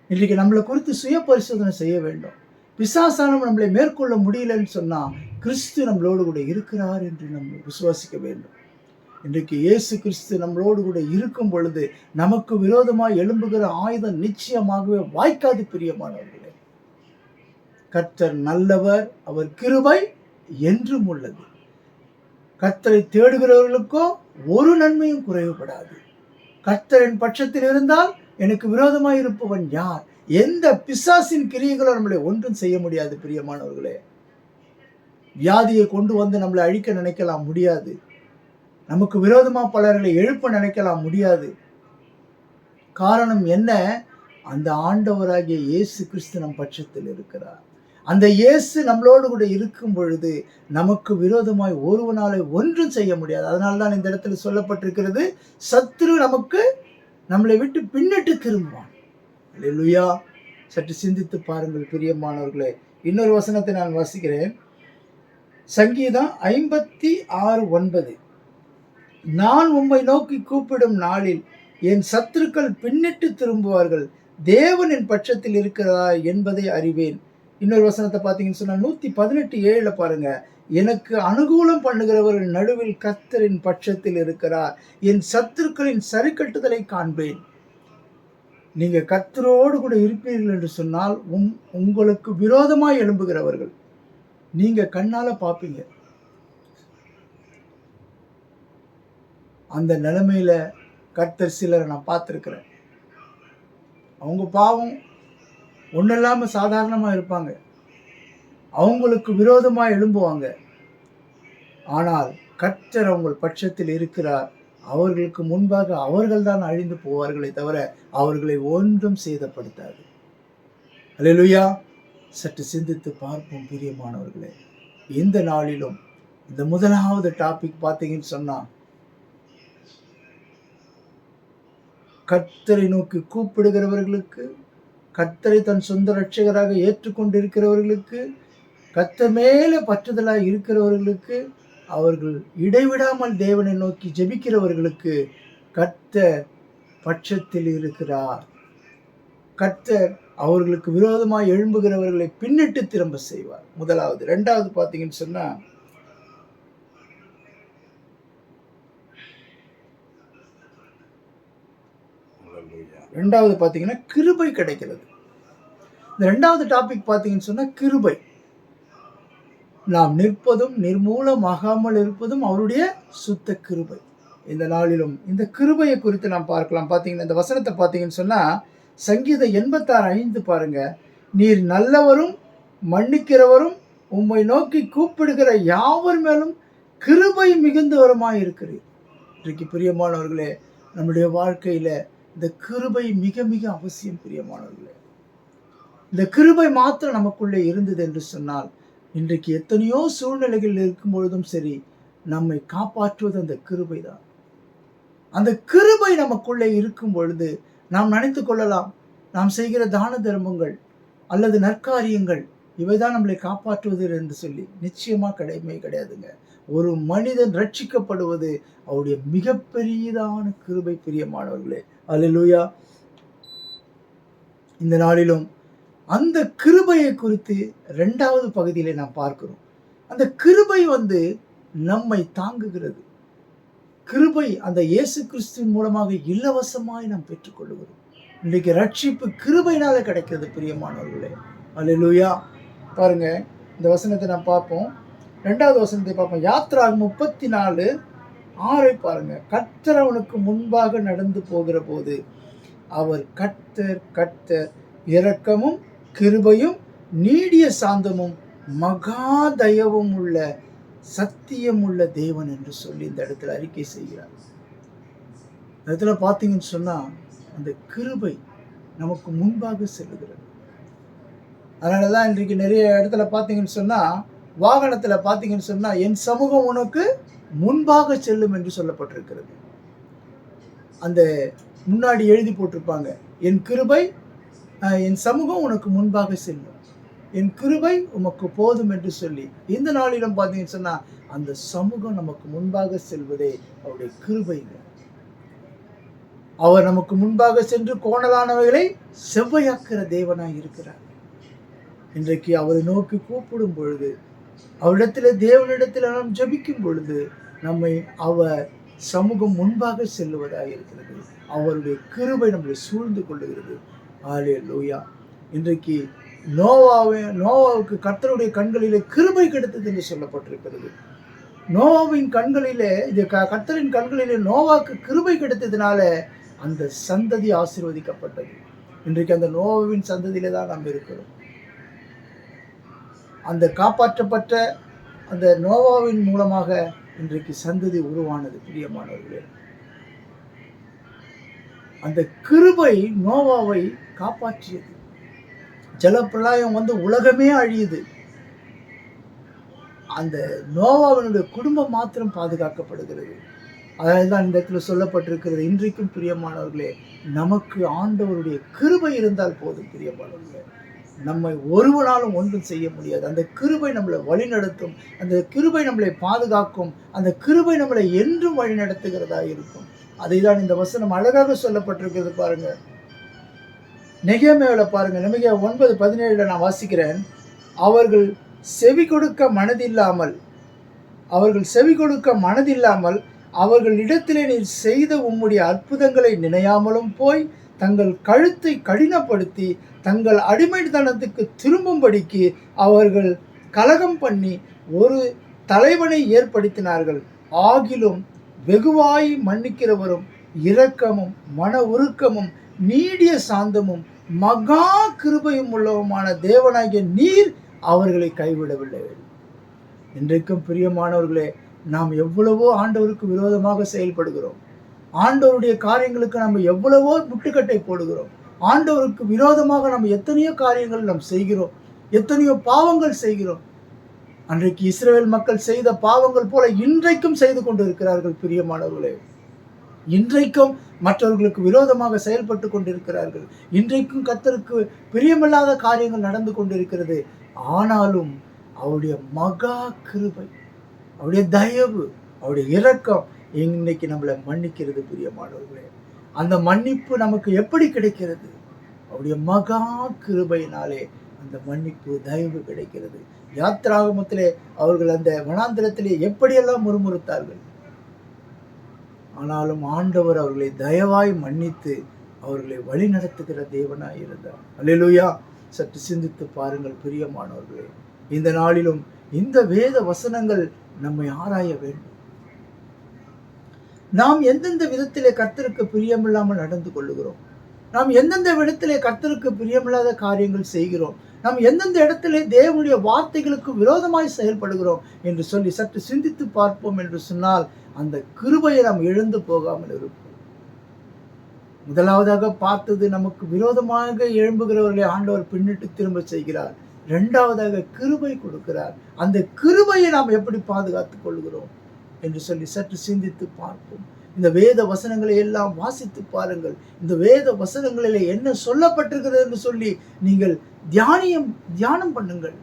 Speaker 1: இன்றைக்கு நம்மளை குறித்து சுய பரிசோதனை செய்ய வேண்டும். பிசாசானம் நம்மளை மேற்கொள்ள முடியலன்னு சொன்னா கிறிஸ்து நம்மளோடு கூட இருக்கிறார் என்று நம்ம விசுவாசிக்க வேண்டும். இன்றைக்கு இயேசு கிறிஸ்து நம்மளோடு கூட இருக்கும் பொழுது நமக்கு விரோதமாய் எழும்புகிற ஆயுதம் நிச்சயமாகவே வாய்க்காது பிரியமானவர்களே. கர்த்தர் நல்லவர், அவர் கிருபை என்றும் உள்ளது. கர்த்தரை தேடுகிறவர்களுக்கோ ஒரு நன்மையும் குறைவுபடாது. கர்த்தரின் பட்சத்தில் இருந்தால் எனக்கு விரோதமாய் இருப்பவன் யார்? எந்த பிசாசின் கிரியைகளும் நம்மளை ஒன்றும் செய்ய முடியாது பிரியமானவர்களே. வியாதியை கொண்டு வந்து நம்மளை அழிக்க நினைக்கலாம், முடியாது. நமக்கு விரோதமா பலர்களை எழுப்ப நினைக்கலாம், முடியாது. காரணம் என்ன? அந்த ஆண்டவராகிய இயேசு கிறிஸ்து நம் பட்சத்தில் இருக்கிறார். அந்த இயேசு நம்மளோடு கூட இருக்கும் பொழுது நமக்கு விரோதமாய் ஒருவனாலே ஒன்றும் செய்ய முடியாது. அதனால்தான் இந்த இடத்துல சொல்லப்பட்டிருக்கிறது, சத்துரு நம்மளை விட்டு பின்னிட்டு திரும்புவான். அல்லேலூயா. சற்று சிந்தித்து பாருங்கள் பிரியமானவர்களே. இன்னொரு வசனத்தை நான் வாசிக்கிறேன். சங்கீதம் 56:9. நான் உம்மை நோக்கி கூப்பிடும் நாளில் என் சத்துருக்கள் பின்னிட்டு திரும்புவார்கள். தேவன் என் பட்சத்தில் இருக்கிறதா என்பதை அறிவேன். இன்னொரு வசனத்தை பார்த்தீங்கன்னு சொன்னா 118:7 பாருங்க. எனக்கு அனுகூலம் பண்ணுகிறவர்கள் நடுவில் கர்த்தரின் பட்சத்தில் இருக்கிறார். என் சத்துருக்களின் சரிக்கட்டுதலை காண்பேன். நீங்க கர்த்தரோடு கூட இருப்பீர்கள் என்று சொன்னால் உங்களுக்கு விரோதமாய் எழும்புகிறவர்கள் நீங்க கண்ணால பார்ப்பீங்க. அந்த நிலைமையில கர்த்தர் சிலரை நான் பார்த்துருக்கிறேன். அவங்க பாவம் ஒன்றும் இல்லாமல் சாதாரணமாக இருப்பாங்க. அவங்களுக்கு விரோதமாக எழும்புவாங்க. ஆனால் கர்த்தர் அவங்கள் பட்சத்தில் இருக்கிறார். அவர்களுக்கு முன்பாக அவர்கள் தான் அழிந்து போவார்களே தவிர அவர்களை ஒன்றும் சேதப்படுத்தாது. அல்லேலூயா. சற்று சிந்தித்து பார்ப்போம் பிரியமானவர்களே. இந்த நாளிலும் இந்த முதலாவது டாபிக் பார்த்தீங்கன்னு சொன்னா, கர்த்தரை நோக்கி கூப்பிடுகிறவர்களுக்கு, கர்த்தரை தன் சொந்த ரட்சகராக ஏற்றுக்கொண்டிருக்கிறவர்களுக்கு, கர்த்தர் மேலே பற்றுதலாக இருக்கிறவர்களுக்கு, அவர்கள் இடைவிடாமல் தேவனை நோக்கி ஜெபிக்கிறவர்களுக்கு கர்த்தர் பட்சத்தில் இருக்கிறார். கர்த்தர் அவர்களுக்கு விரோதமாக எழும்புகிறவர்களை பின்னிட்டு திரும்ப செய்வார். முதலாவது. ரெண்டாவது பார்த்தீங்கன்னு சொன்னா, ரெண்டாவது பார்த்தீங்கன்னா கிருபை கிடைக்கிறது. இந்த ரெண்டாவது டாபிக் பார்த்தீங்கன்னு சொன்னா கிருபை. நாம் நிற்பதும் நிர்மூலமாகாமல் இருப்பதும் அவருடைய சுத்த கிருபை. இந்த நாளிலும் இந்த கிருபையை குறித்து நாம் பார்க்கலாம். பார்த்தீங்கன்னா இந்த வசனத்தை பார்த்தீங்கன்னு சொன்னா சங்கீதம் 86:5 பாருங்க. நீர் நல்லவரும் மன்னிக்கிறவரும் உம்மை நோக்கி கூப்பிடுகிற யாவர் மேலும் கிருபை மிகுந்தவருமாய் இருக்கிறீர். இன்றைக்கு பிரியமானவர்களே, நம்முடைய வாழ்க்கையில இந்த கிருபை மிக மிக அவசியம் பிரியமானவர்களே. இந்த கிருபை மாத்திரம் நமக்குள்ளே இருந்தது என்று சொன்னால், இன்றைக்கு எத்தனையோ சூழ்நிலைகள் இருக்கும் பொழுதும் சரி, நம்மை காப்பாற்றுவது அந்த கிருபை தான். அந்த கிருபை நமக்குள்ளே இருக்கும் பொழுது நாம் நினைத்து கொள்ளலாம், நாம் செய்கிற தான தர்மங்கள் அல்லது நற்காரியங்கள் இவைதான் நம்மளை காப்பாற்றுவது என்று சொல்லி. நிச்சயமா கிடையாதுங்க. ஒரு மனிதன் ரட்சிக்கப்படுவது அவருடைய மிகப்பெரியதான கிருபை பிரியமானவர்களே. அல்லேலூயா. இந்த நாளிலும் அந்த கிருபையை குறித்து இரண்டாவது பகுதியிலே நாம் பார்க்கிறோம். அந்த கிருபை நம்மை தாங்குகிறது. கிருபை அந்த இயேசு கிறிஸ்துவின் மூலமாக இலவசமாய் நாம் பெற்றுக்கொள்கிறோம். இன்றைக்கு ரட்சிப்பு கிருபையினால கிடைக்கிறது பிரியமானவர்களே. அல்லேலூயா. பாருங்க, இந்த வசனத்தை நாம் பார்ப்போம். ரெண்டாவது வசனத்தை பார்ப்போம். யாத்ராகமம் 34:6 பாருங்க. கர்த்தர் அவனுக்கு முன்பாக நடந்து போகிற போது அவர் கர்த்தர் இரக்கமும் கிருபையும் நீடிய சாந்தமும் மகா தயவும் உள்ள சத்தியம் உள்ள தேவன் என்று சொல்லி இந்த இடத்துல அறிக்கை செய்கிறார். இந்த இடத்துல பார்த்தீங்கன்னு சொன்னா அந்த கிருபை நமக்கு முன்பாக செல்லுகிறது. அதனால தான் இன்றைக்கு நிறைய இடத்துல பார்த்தீங்கன்னு சொன்னால், வாகனத்தில் பார்த்தீங்கன்னு சொன்னால், என் சமூகம் உனக்கு முன்பாக செல்லும் என்று சொல்லப்பட்டிருக்கிறது. அந்த முன்னாடி எழுதி போட்டிருப்பாங்க, என் கிருபை என் சமூகம் உனக்கு முன்பாக செல்லும், என் கிருபை உமக்கு போதும் என்று சொல்லி. இந்த நாளிலும் பார்த்தீங்கன்னு சொன்னால், அந்த சமூகம் நமக்கு முன்பாக செல்வதே அவருடைய கிருபைங்க. அவர் நமக்கு முன்பாக சென்று கோணலானவைகளை செவ்வையாக்குற தேவனாய் இருக்கிறார். இன்றைக்கு அவரை நோக்கி கூப்பிடும் பொழுது, அவரிடத்தில் தேவனிடத்தில் நாம் ஜெபிக்கும் பொழுது, நம்மை அவர் சமூகம் முன்பாக செல்லுவதாக இருக்கிறது. அவருடைய கிருபை நம்மை சூழ்ந்து கொள்ளுகிறது. ஹல்லேலூயா. இன்றைக்கு நோவாவுக்கு கர்த்தருடைய கண்களிலே கிருபை கிடைத்தது என்று சொல்லப்பட்டிருக்கிறது. நோவாவின் கண்களிலே, இது கர்த்தரின் கண்களிலே நோவாவுக்கு கிருபை கிடைத்ததுனால அந்த சந்ததி ஆசீர்வதிக்கப்பட்டது. இன்றைக்கு அந்த நோவாவின் சந்ததியிலே தான் நாம் இருக்கிறோம். அந்த காப்பாற்றப்பட்ட அந்த நோவாவின் மூலமாக இன்றைக்கு சந்ததி உருவானது. பிரியமானவர்களே, அந்த கிருபை நோவாவை காப்பாற்றியது. ஜலப்பிரளயம் வந்து உலகமே அழியுது, அந்த நோவாவினுடைய குடும்பம் மாத்திரம் பாதுகாக்கப்படுகிறது. அதாவது தான் இந்த இடத்துல சொல்லப்பட்டிருக்கிறது. இன்றைக்கும் பிரியமானவர்களே, நமக்கு ஆண்டவருடைய கிருபை இருந்தால் போதும். பிரியமானவர்களே, நம்மை ஒருவனாலும் ஒன்றும் செய்ய முடியாது. அந்த கிருபை நம்மளை வழிநடத்தும், அந்த கிருபை நம்மளை பாதுகாக்கும், அந்த கிருபை நம்மளை என்றும் வழி நடத்துகிறதா இருக்கும். அதை தான் இந்த வசனம் அழகாக சொல்லப்பட்டிருக்கிறது. பாருங்க, நெகேமியாவில் பாருங்க, நெகேமியா 9:17 நான் வாசிக்கிறேன். அவர்கள் செவி கொடுக்க மனதில்லாமல் அவர்களிடத்திலே நீர் செய்த உம்முடைய அற்புதங்களை நினையாமலும் போய் தங்கள் கழுத்தை கடினப்படுத்தி தங்கள் அடிமைத்தனத்துக்கு திரும்பும்படிக்கு அவர்கள் கலகம் பண்ணி ஒரு தலைவனை ஏற்படுத்தினார்கள். ஆகிலும் வெகுவாய் மன்னிக்கிறவரும் இரக்கமும் மன உருக்கமும் நீடிய சாந்தமும் மகா கிருபையும் உள்ளவுமான தேவனாகிய நீர் அவர்களை கைவிடவில்லை. இன்றைக்கும் பிரியமானவர்களே, நாம் எவ்வளவோ ஆண்டவருக்கு விரோதமாக செயல்படுகிறோம். ஆண்டவருடைய காரியங்களுக்கு நம்ம எவ்வளவோ முட்டுக்கட்டை போடுகிறோம். ஆண்டவருக்கு விரோதமாக நம்ம எத்தனையோ காரியங்கள் நாம் செய்கிறோம், எத்தனையோ பாவங்கள் செய்கிறோம். அன்றைக்கு இஸ்ரவேல் மக்கள் செய்த பாவங்கள் போல இன்றைக்கும் செய்து கொண்டு இருக்கிறார்கள். பிரியமானவர்களே, இன்றைக்கும் மற்றவர்களுக்கு விரோதமாக செயல்பட்டு கொண்டிருக்கிறார்கள். இன்றைக்கும் கர்த்தருக்கு பிரியமில்லாத காரியங்கள் நடந்து கொண்டிருக்கிறது. ஆனாலும் அவருடைய மகா கிருபை, அவருடைய தயவு, அவருடைய இரக்கம் இன்னைக்கு நம்மளை மன்னிக்கிறது. பிரியமானவர்களே, அந்த மன்னிப்பு நமக்கு எப்படி கிடைக்கிறது? அவருடைய மகா கிருபையினாலே அந்த மன்னிப்பு, தயவு கிடைக்கிறது. யாத்திராகமத்திலே அவர்கள் அந்த வனாந்திரத்திலே எப்படியெல்லாம் முறுமுறுத்தார்கள், ஆனாலும் ஆண்டவர் அவர்களை தயவாய் மன்னித்து அவர்களை வழி நடத்துகிற தேவனாய் இருந்தார். அல்லேலூயா. சற்று சிந்தித்து பாருங்கள் பிரியமானவர்களே, இந்த நாளிலும் இந்த வேத வசனங்கள் நம்மை ஆராய வேண்டும். நாம் எந்தெந்த விதத்திலே கர்த்தருக்கு பிரியமில்லாமல் நடந்து கொள்ளுகிறோம், நாம் எந்தெந்த இடத்திலே கர்த்தருக்கு பிரியமில்லாத காரியங்கள் செய்கிறோம், நாம் எந்தெந்த இடத்திலே தேவனுடைய வார்த்தைகளுக்கு விரோதமாய் செயல்படுகிறோம் என்று சொல்லி சற்று சிந்தித்து பார்ப்போம் என்று சொன்னால் அந்த கிருபையை நாம் இழந்து போகாமல் இருப்போம். முதலாவதாக பார்த்தது, நமக்கு விரோதமாக எழும்புகிறவர்களை ஆண்டவர் பின்னிட்டு திரும்ப செய்கிறார். இரண்டாவதாக கிருபை கொடுக்கிறார். அந்த கிருபையை நாம் எப்படி பாதுகாத்துக் கொள்கிறோம் என்று சொல்லி சற்று சிந்தித்து பார்ப்போம். இந்த வேத வசனங்களை எல்லாம் வாசித்து பாருங்கள். இந்த வேத வசனங்களிலே என்ன சொல்லப்பட்டிருக்கிறது என்று சொல்லி நீங்கள் தியானம் பண்ணுங்கள்.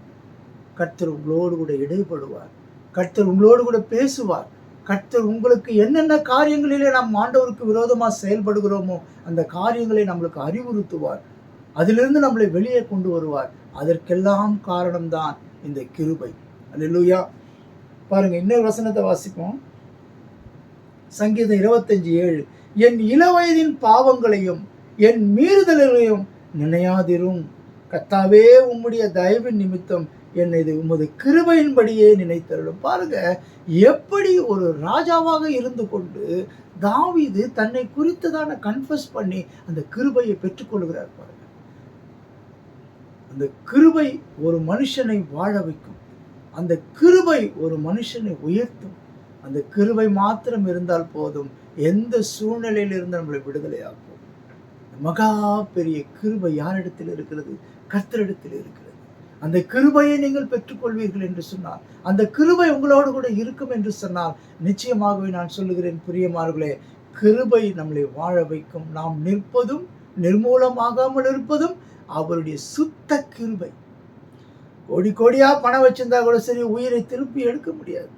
Speaker 1: கர்த்தர் உங்களோடு கூட இடைப்படுவார், கர்த்தர் உங்களோடு கூட பேசுவார். கர்த்தர் உங்களுக்கு என்னென்ன காரியங்களிலே நாம் ஆண்டவருக்கு விரோதமாக செயல்படுகிறோமோ அந்த காரியங்களை நம்மளுக்கு அறிவுறுத்துவார், அதிலிருந்து நம்மளை வெளியே கொண்டு வருவார். அதற்கெல்லாம் காரணம்தான் இந்த கிருபை. அல்லேலூயா. பாருங்க, இன்னொரு வசனத்தை வாசிப்போம். சங்கீதம் 25:7, என் இளவயதின் பாவங்களையும் என் மீறுதல்களையும் நினையாதிரும். கர்த்தாவே, உம்முடைய தயவின் நிமித்தம் என்னை உமது கிருபையின்படியே நினைத்தருளும். பாருங்க, எப்படி ஒரு ராஜாவாக இருந்து கொண்டு தாவீது தன்னை குறித்ததான கன்ஃபஸ் பண்ணி அந்த கிருபையை பெற்றுக்கொள்கிறார். பாருங்க, அந்த கிருபை ஒரு மனுஷனை வாழ வைக்கும், அந்த கிருபை ஒரு மனுஷனை உயர்த்தும். அந்த கிருபை மாத்திரம் இருந்தால் போதும், எந்த சூழ்நிலையிலிருந்து நம்மளை விடுதலையாக்கும். மகா பெரிய கிருபை யாரிடத்தில் இருக்கிறது? கர்த்தரிடத்தில் இருக்கிறது. அந்த கிருபையை நீங்கள் பெற்றுக்கொள்வீர்கள் என்று சொன்னார், அந்த கிருபை உங்களோடு கூட இருக்கும் என்று சொன்னால், நிச்சயமாகவே நான் சொல்லுகிறேன் பிரியமானவர்களே, கிருபை நம்மளை வாழ வைக்கும். நாம் நிற்பதும் நிர்மூலமாகாமல் இருப்பதும் அவருடைய சுத்த கிருபை. கோடி கோடியா பணம் வச்சிருந்தா கூட சரி, உயிரை திருப்பி எடுக்க முடியாது.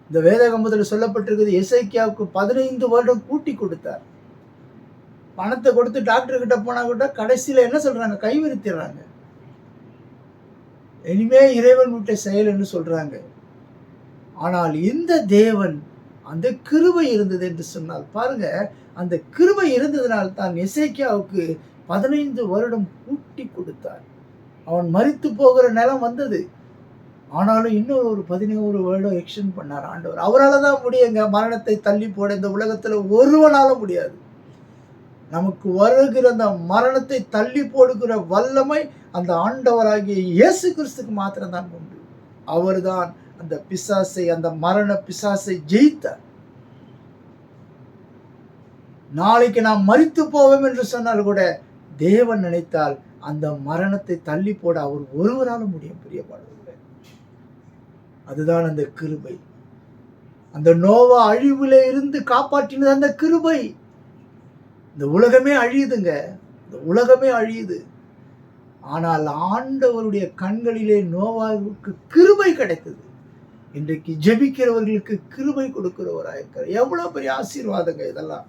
Speaker 1: இந்த வேதாகமத்தில் சொல்லப்பட்டிருக்கிறது, எசேக்கியாவுக்கு 15 வருடம் கூட்டி கொடுத்தார். பணத்தை கொடுத்து டாக்டர் கிட்ட போனா கூட கடைசியில என்ன சொல்றாங்க, கைவிரித்திடுறாங்க. இனிமே இறைவன் விட்ட செயல் என்று சொல்றாங்க. ஆனால் இந்த தேவன், அந்த கிருபை இருந்தது என்று சொன்னால் பாருங்க, அந்த கிருபை இருந்ததனால் தான் எசேக்கியாவுக்கு 15 வருடம் கூட்டி கொடுத்தார். அவன் மரித்து போகிற நிலம் வந்தது. ஆனாலும் இன்னொரு ஒரு 11 வருடம் எக்ஸ்டெண்ட் பண்ணார் ஆண்டவர். அவரால் தான் முடியுங்க மரணத்தை தள்ளி போட. இந்த உலகத்தில் ஒருவனால முடியாது. நமக்கு வருகிற அந்த மரணத்தை தள்ளி போடுகிற வல்லமை அந்த ஆண்டவராகிய இயேசு கிறிஸ்துக்கு மாத்திரம்தான் உண்டு. அவர்தான் அந்த பிசாசை, அந்த மரண பிசாசை ஜெயித்தார். நாளைக்கு நாம் மரித்து போவோம் என்று சொன்னால் கூட தேவன் நினைத்தால் அந்த மரணத்தை தள்ளி போட அவர் ஒருவராலும் முடியும். பிரியமானவர்களே, அதுதான் அந்த கிருபை. அந்த நோவா அழிவிலே இருந்து காப்பாற்றினது அந்த கிருபை. இந்த உலகமே அழியுதுங்க, இந்த உலகமே அழியுது. ஆனால் ஆண்டவருடைய கண்களிலே நோவாவுக்கு கிருபை கிடைத்தது. இன்றைக்கு ஜெபிக்கிறவர்களுக்கு கிருபை கொடுக்கிறவராயிருக்கிறார். எவ்வளவு பெரிய ஆசீர்வாதங்க இதெல்லாம்.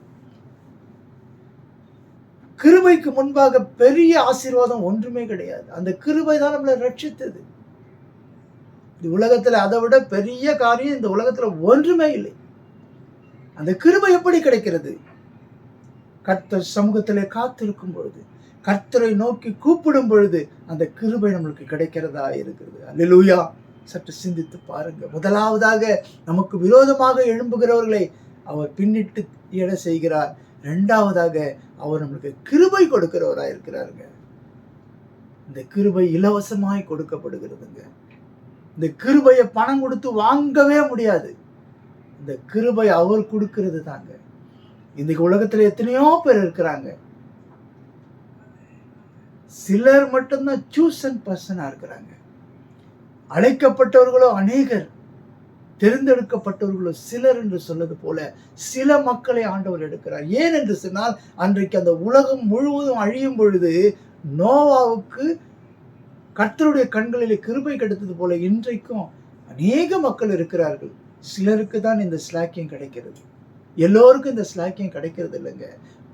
Speaker 1: கிருபைக்கு முன்பாக பெரிய ஆசீர்வாதம் ஒன்றுமே கிடையாது. அந்த கிருபை தான் நம்மளை ரட்சித்தது. இந்த உலகத்துல அதை விட பெரிய காரியம் இந்த உலகத்துல ஒன்றுமே இல்லை. அந்த கிருபை எப்படி கிடைக்கிறது? கர்த்தர் சமூகத்திலே காத்திருக்கும் பொழுது, கர்த்தரை நோக்கி கூப்பிடும் பொழுது அந்த கிருபை நம்மளுக்கு கிடைக்கிறதா இருக்கிறது. அல்லேலூயா. சற்று சிந்தித்து பாருங்க. முதலாவதாக நமக்கு விரோதமாக எழும்புகிறவர்களை அவர் பின்னிட்டு எழ செய்கிறார். இரண்டாவதாக அவர் நம்மளுக்கு கிருபை கொடுக்கிறவராக இருக்கிறாருங்க. இந்த கிருபை இலவசமாய் கொடுக்கப்படுகிறதுங்க. இந்த கிருபையை பணம் கொடுத்து வாங்கவே முடியாது. இந்த கிருபை அவர் கொடுக்கிறது தாங்க. இந்த உலகத்துல எத்தனையோ பேர் இருக்கிறாங்க. சிலர் மட்டும்தான் சூசன் பர்சனா இருக்கிறாங்க. அழைக்கப்பட்டவர்களோ அநேகர், தேர்ந்தெடுக்கப்பட்டவர்களோ சிலர் என்று சொன்னது போல சில மக்களை ஆண்டவர் எடுக்கிறார். ஏன் என்று சொன்னால், அன்றைக்கு அந்த உலகம் முழுவதும் அழியும் பொழுது நோவாவுக்கு கர்த்தருடைய கண்களிலே கிருபை கிடைத்தது போல இன்றைக்கும் அநேக மக்கள் இருக்கிறார்கள். சிலருக்கு தான் இந்த ஸ்லாக்கியம் கிடைக்கிறது. எல்லோருக்கும் இந்த ஸ்லாக்கியம் கிடைக்கிறது இல்லைங்க.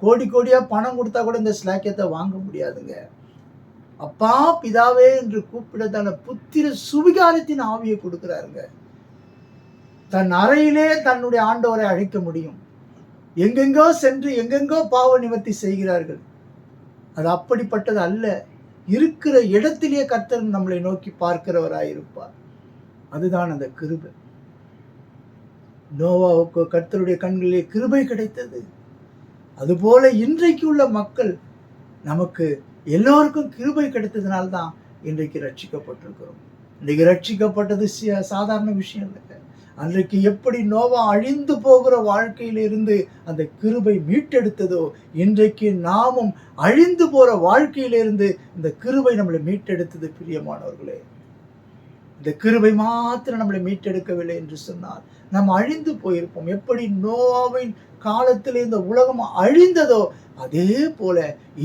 Speaker 1: கோடி கோடியா பணம் கொடுத்தா கூட இந்த ஸ்லாக்கியத்தை வாங்க முடியாதுங்க. அப்பா பிதாவே என்று கூப்பிடத்தான புத்திர சுவிகாரத்தின் ஆவியை கொடுக்கிறாருங்க. தன் அறையிலே தன்னுடைய ஆண்டவரை அழைக்க முடியும். எங்கெங்கோ சென்று எங்கெங்கோ பாவ நிவர்த்தி செய்கிறார்கள். அது அப்படிப்பட்டது அல்ல. இருக்கிற இடத்திலேயே கர்த்தர் நம்மளை நோக்கி பார்க்கிறவராயிருப்பார். அதுதான் அந்த கிருபை. நோவாவுக்கு கர்த்தருடைய கண்களிலே கிருபை கிடைத்தது. அதுபோல இன்றைக்கு உள்ள மக்கள், நமக்கு எல்லோருக்கும் கிருபை கிடைத்ததுனால்தான் இன்றைக்கு ரட்சிக்கப்பட்டிருக்கிறோம். இன்றைக்கு ரட்சிக்கப்பட்டது சாதாரண விஷயம் இல்லை. அன்றைக்கு எப்படி நோவா அழிந்து போகிற வாழ்க்கையிலிருந்து அந்த கிருபை மீட்டெடுத்ததோ, இன்றைக்கு நாமும் அழிந்து போற வாழ்க்கையிலிருந்து இந்த கிருபை நம்மளை மீட்டெடுத்தது. பிரியமானவர்களே, இந்த கிருபை மாத்திரம் நம்மளை மீட்டெடுக்கவில்லை என்று சொன்னால் நாம் அழிந்து போயிருப்போம். எப்படி நோவாவின் காலத்தில் இந்த உலகம் அழிந்ததோ அதே போல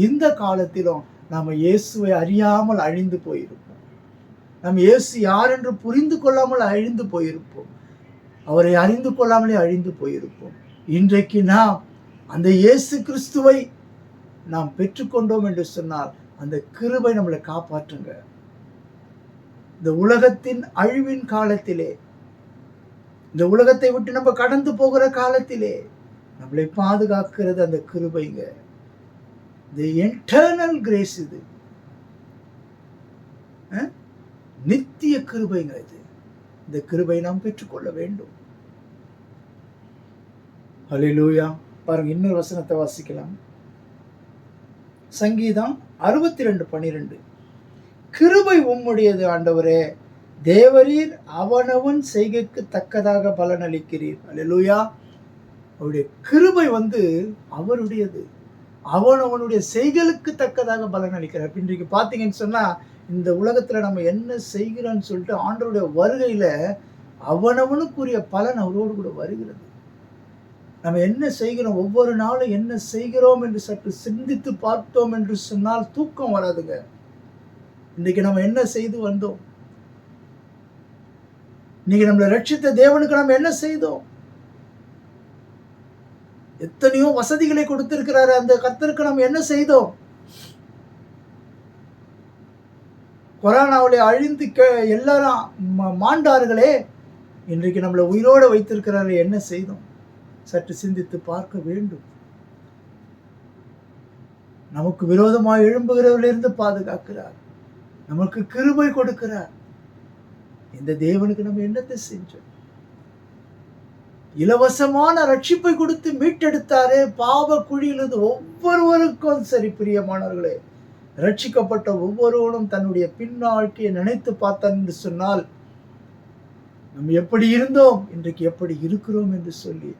Speaker 1: இந்த காலத்திலும் நாம் இயேசுவை அறியாமல் அழிந்து போயிருப்போம். நாம் இயேசு யார் என்று புரிந்து கொள்ளாமல் அழிந்து போயிருப்போம். அவரை அறிந்து கொள்ளாமலே அழிந்து போயிருப்போம். இன்றைக்கு நாம் அந்த இயேசு கிறிஸ்துவை நாம் பெற்றுக்கொண்டோம் என்று சொன்னால் அந்த கிருபை நம்மளை காப்பாற்றுங்க. இந்த உலகத்தின் அழிவின் காலத்திலே, இந்த உலகத்தை விட்டு நம்ம கடந்து போகிற காலத்திலே நம்மளை பாதுகாக்கிறது அந்த கிருபைங்க. இந்த எட்டர்னல் கிரேஸ், இது நித்திய கிருபைங்க. இது இந்த கிருபை நாம் பெற்றுக்கொள்ள வேண்டும். ஹல்லேலூயா. பாருங்க, இன்னொரு வசனத்தை வாசிக்கலாம். சங்கீதம் 62:12. கிருபை உம்முடையது ஆண்டவரே, தேவரீர் அவனவன் செய்கைக்கு தக்கதாக பலன் அளிக்கிறீர். ஹல்லேலூயா. அவருடைய கிருபை அவருடையது. அவனுடைய செய்களுக்கு தக்கதாக பலன் அளிக்கிறார். இன்றைக்கு பார்த்தீங்கன்னு சொன்னா, இந்த உலகத்துல நம்ம என்ன செய்கிறோம்னு சொல்லிட்டு ஆண்டவருடைய வருகையில அவனவனுக்குரிய பலன் அவரோடு கூட வருகிறது. நம்ம என்ன செய்கிறோம், ஒவ்வொரு நாளும் என்ன செய்கிறோம் என்று சற்று சிந்தித்து பார்த்தோம் என்று சொன்னால் தூக்கம் வராதுங்க. இன்னைக்கு நம்ம என்ன செய்து வந்தோம்? இன்னைக்கு நம்மளை ரட்சித்த தேவனுக்கு நம்ம என்ன செய்தோம்? எத்தனையோ வசதிகளை கொடுத்திருக்கிறாரு அந்த கர்த்தருக்கு நம்ம என்ன செய்தோம்? கொரோனாவிலே அழிந்து எல்லாரும் மாண்டார்களே, இன்றைக்கு நம்மளை உயிரோடு வைத்திருக்கிறாரு, என்ன செய்தோம்? சற்று சிந்தித்து பார்க்க வேண்டும். நமக்கு விரோதமாக எழும்புகிறவர்களிருந்து பாதுகாக்கிறார், நமக்கு கிருபை கொடுக்கிறார். இந்த தேவனுக்கு நம்ம என்னத்தை செஞ்சோம்? இலவசமான ரட்சிப்பை கொடுத்து மீட்டெடுத்தாரே பாவ குழியிலிருந்து ஒவ்வொருவருக்கும். சரி பிரியமானவர்களே, ரட்சிக்கப்பட்ட ஒவ்வொருவரும் தன்னுடைய பின் வாழ்க்கையை நினைத்து பார்த்தான் என்று சொன்னால், நம்ம எப்படி இருந்தோம், இன்றைக்கு எப்படி இருக்கிறோம் என்று சொல்லி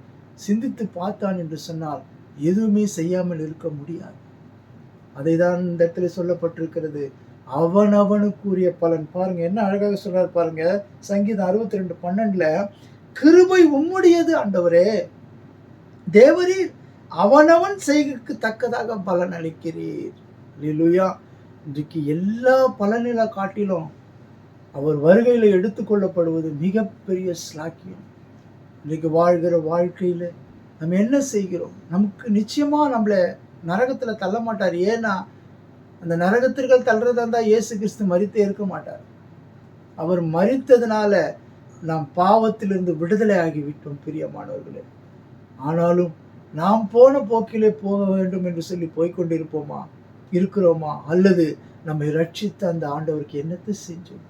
Speaker 1: சிந்தித்து பார்த்தான் என்று சொன்னால் எதுவுமே செய்யாமல் இருக்க முடியாது. அதை தான் இந்த இடத்துல சொல்லப்பட்டிருக்கிறது, அவனவனுக்குரிய பலன். பாருங்க என்ன அழகாக சொல்றாரு பாருங்க, சங்கீதம் 62:12, கிருபை உம்முடையது ஆண்டவரே, தேவரீர் அவனவன் செய்கைக்கு தக்கதாக பலன் அளிக்கிறீர். அல்லேலூயா. இன்றைக்கு எல்லா பலனில காட்டிலும் அவர் வருகையில் எடுத்துக்கொள்ளப்படுவது மிகப்பெரிய ஸ்லாக்கியம். இன்றைக்கு வாழ்கிற வாழ்க்கையில் நம்ம என்ன செய்கிறோம்? நமக்கு நிச்சயமா நம்மளை நரகத்துல தள்ள மாட்டார். ஏன்னா அந்த நரகத்திற்கு தள்ளுறதா இருந்தால் இயேசு கிறிஸ்து மரித்தே இருக்க மாட்டார். அவர் மரித்ததுனால நாம் பாவத்திலிருந்து விடுதலை ஆகிவிட்டோம் பிரியமானவர்களே. ஆனாலும் நாம் போன போக்கிலே போக வேண்டும் என்று சொல்லி போய்கொண்டிருப்போமா, இருக்கிறோமா? அல்லது நம்மை ரட்சித்த அந்த ஆண்டவருக்கு என்னத்தை செஞ்சோம்?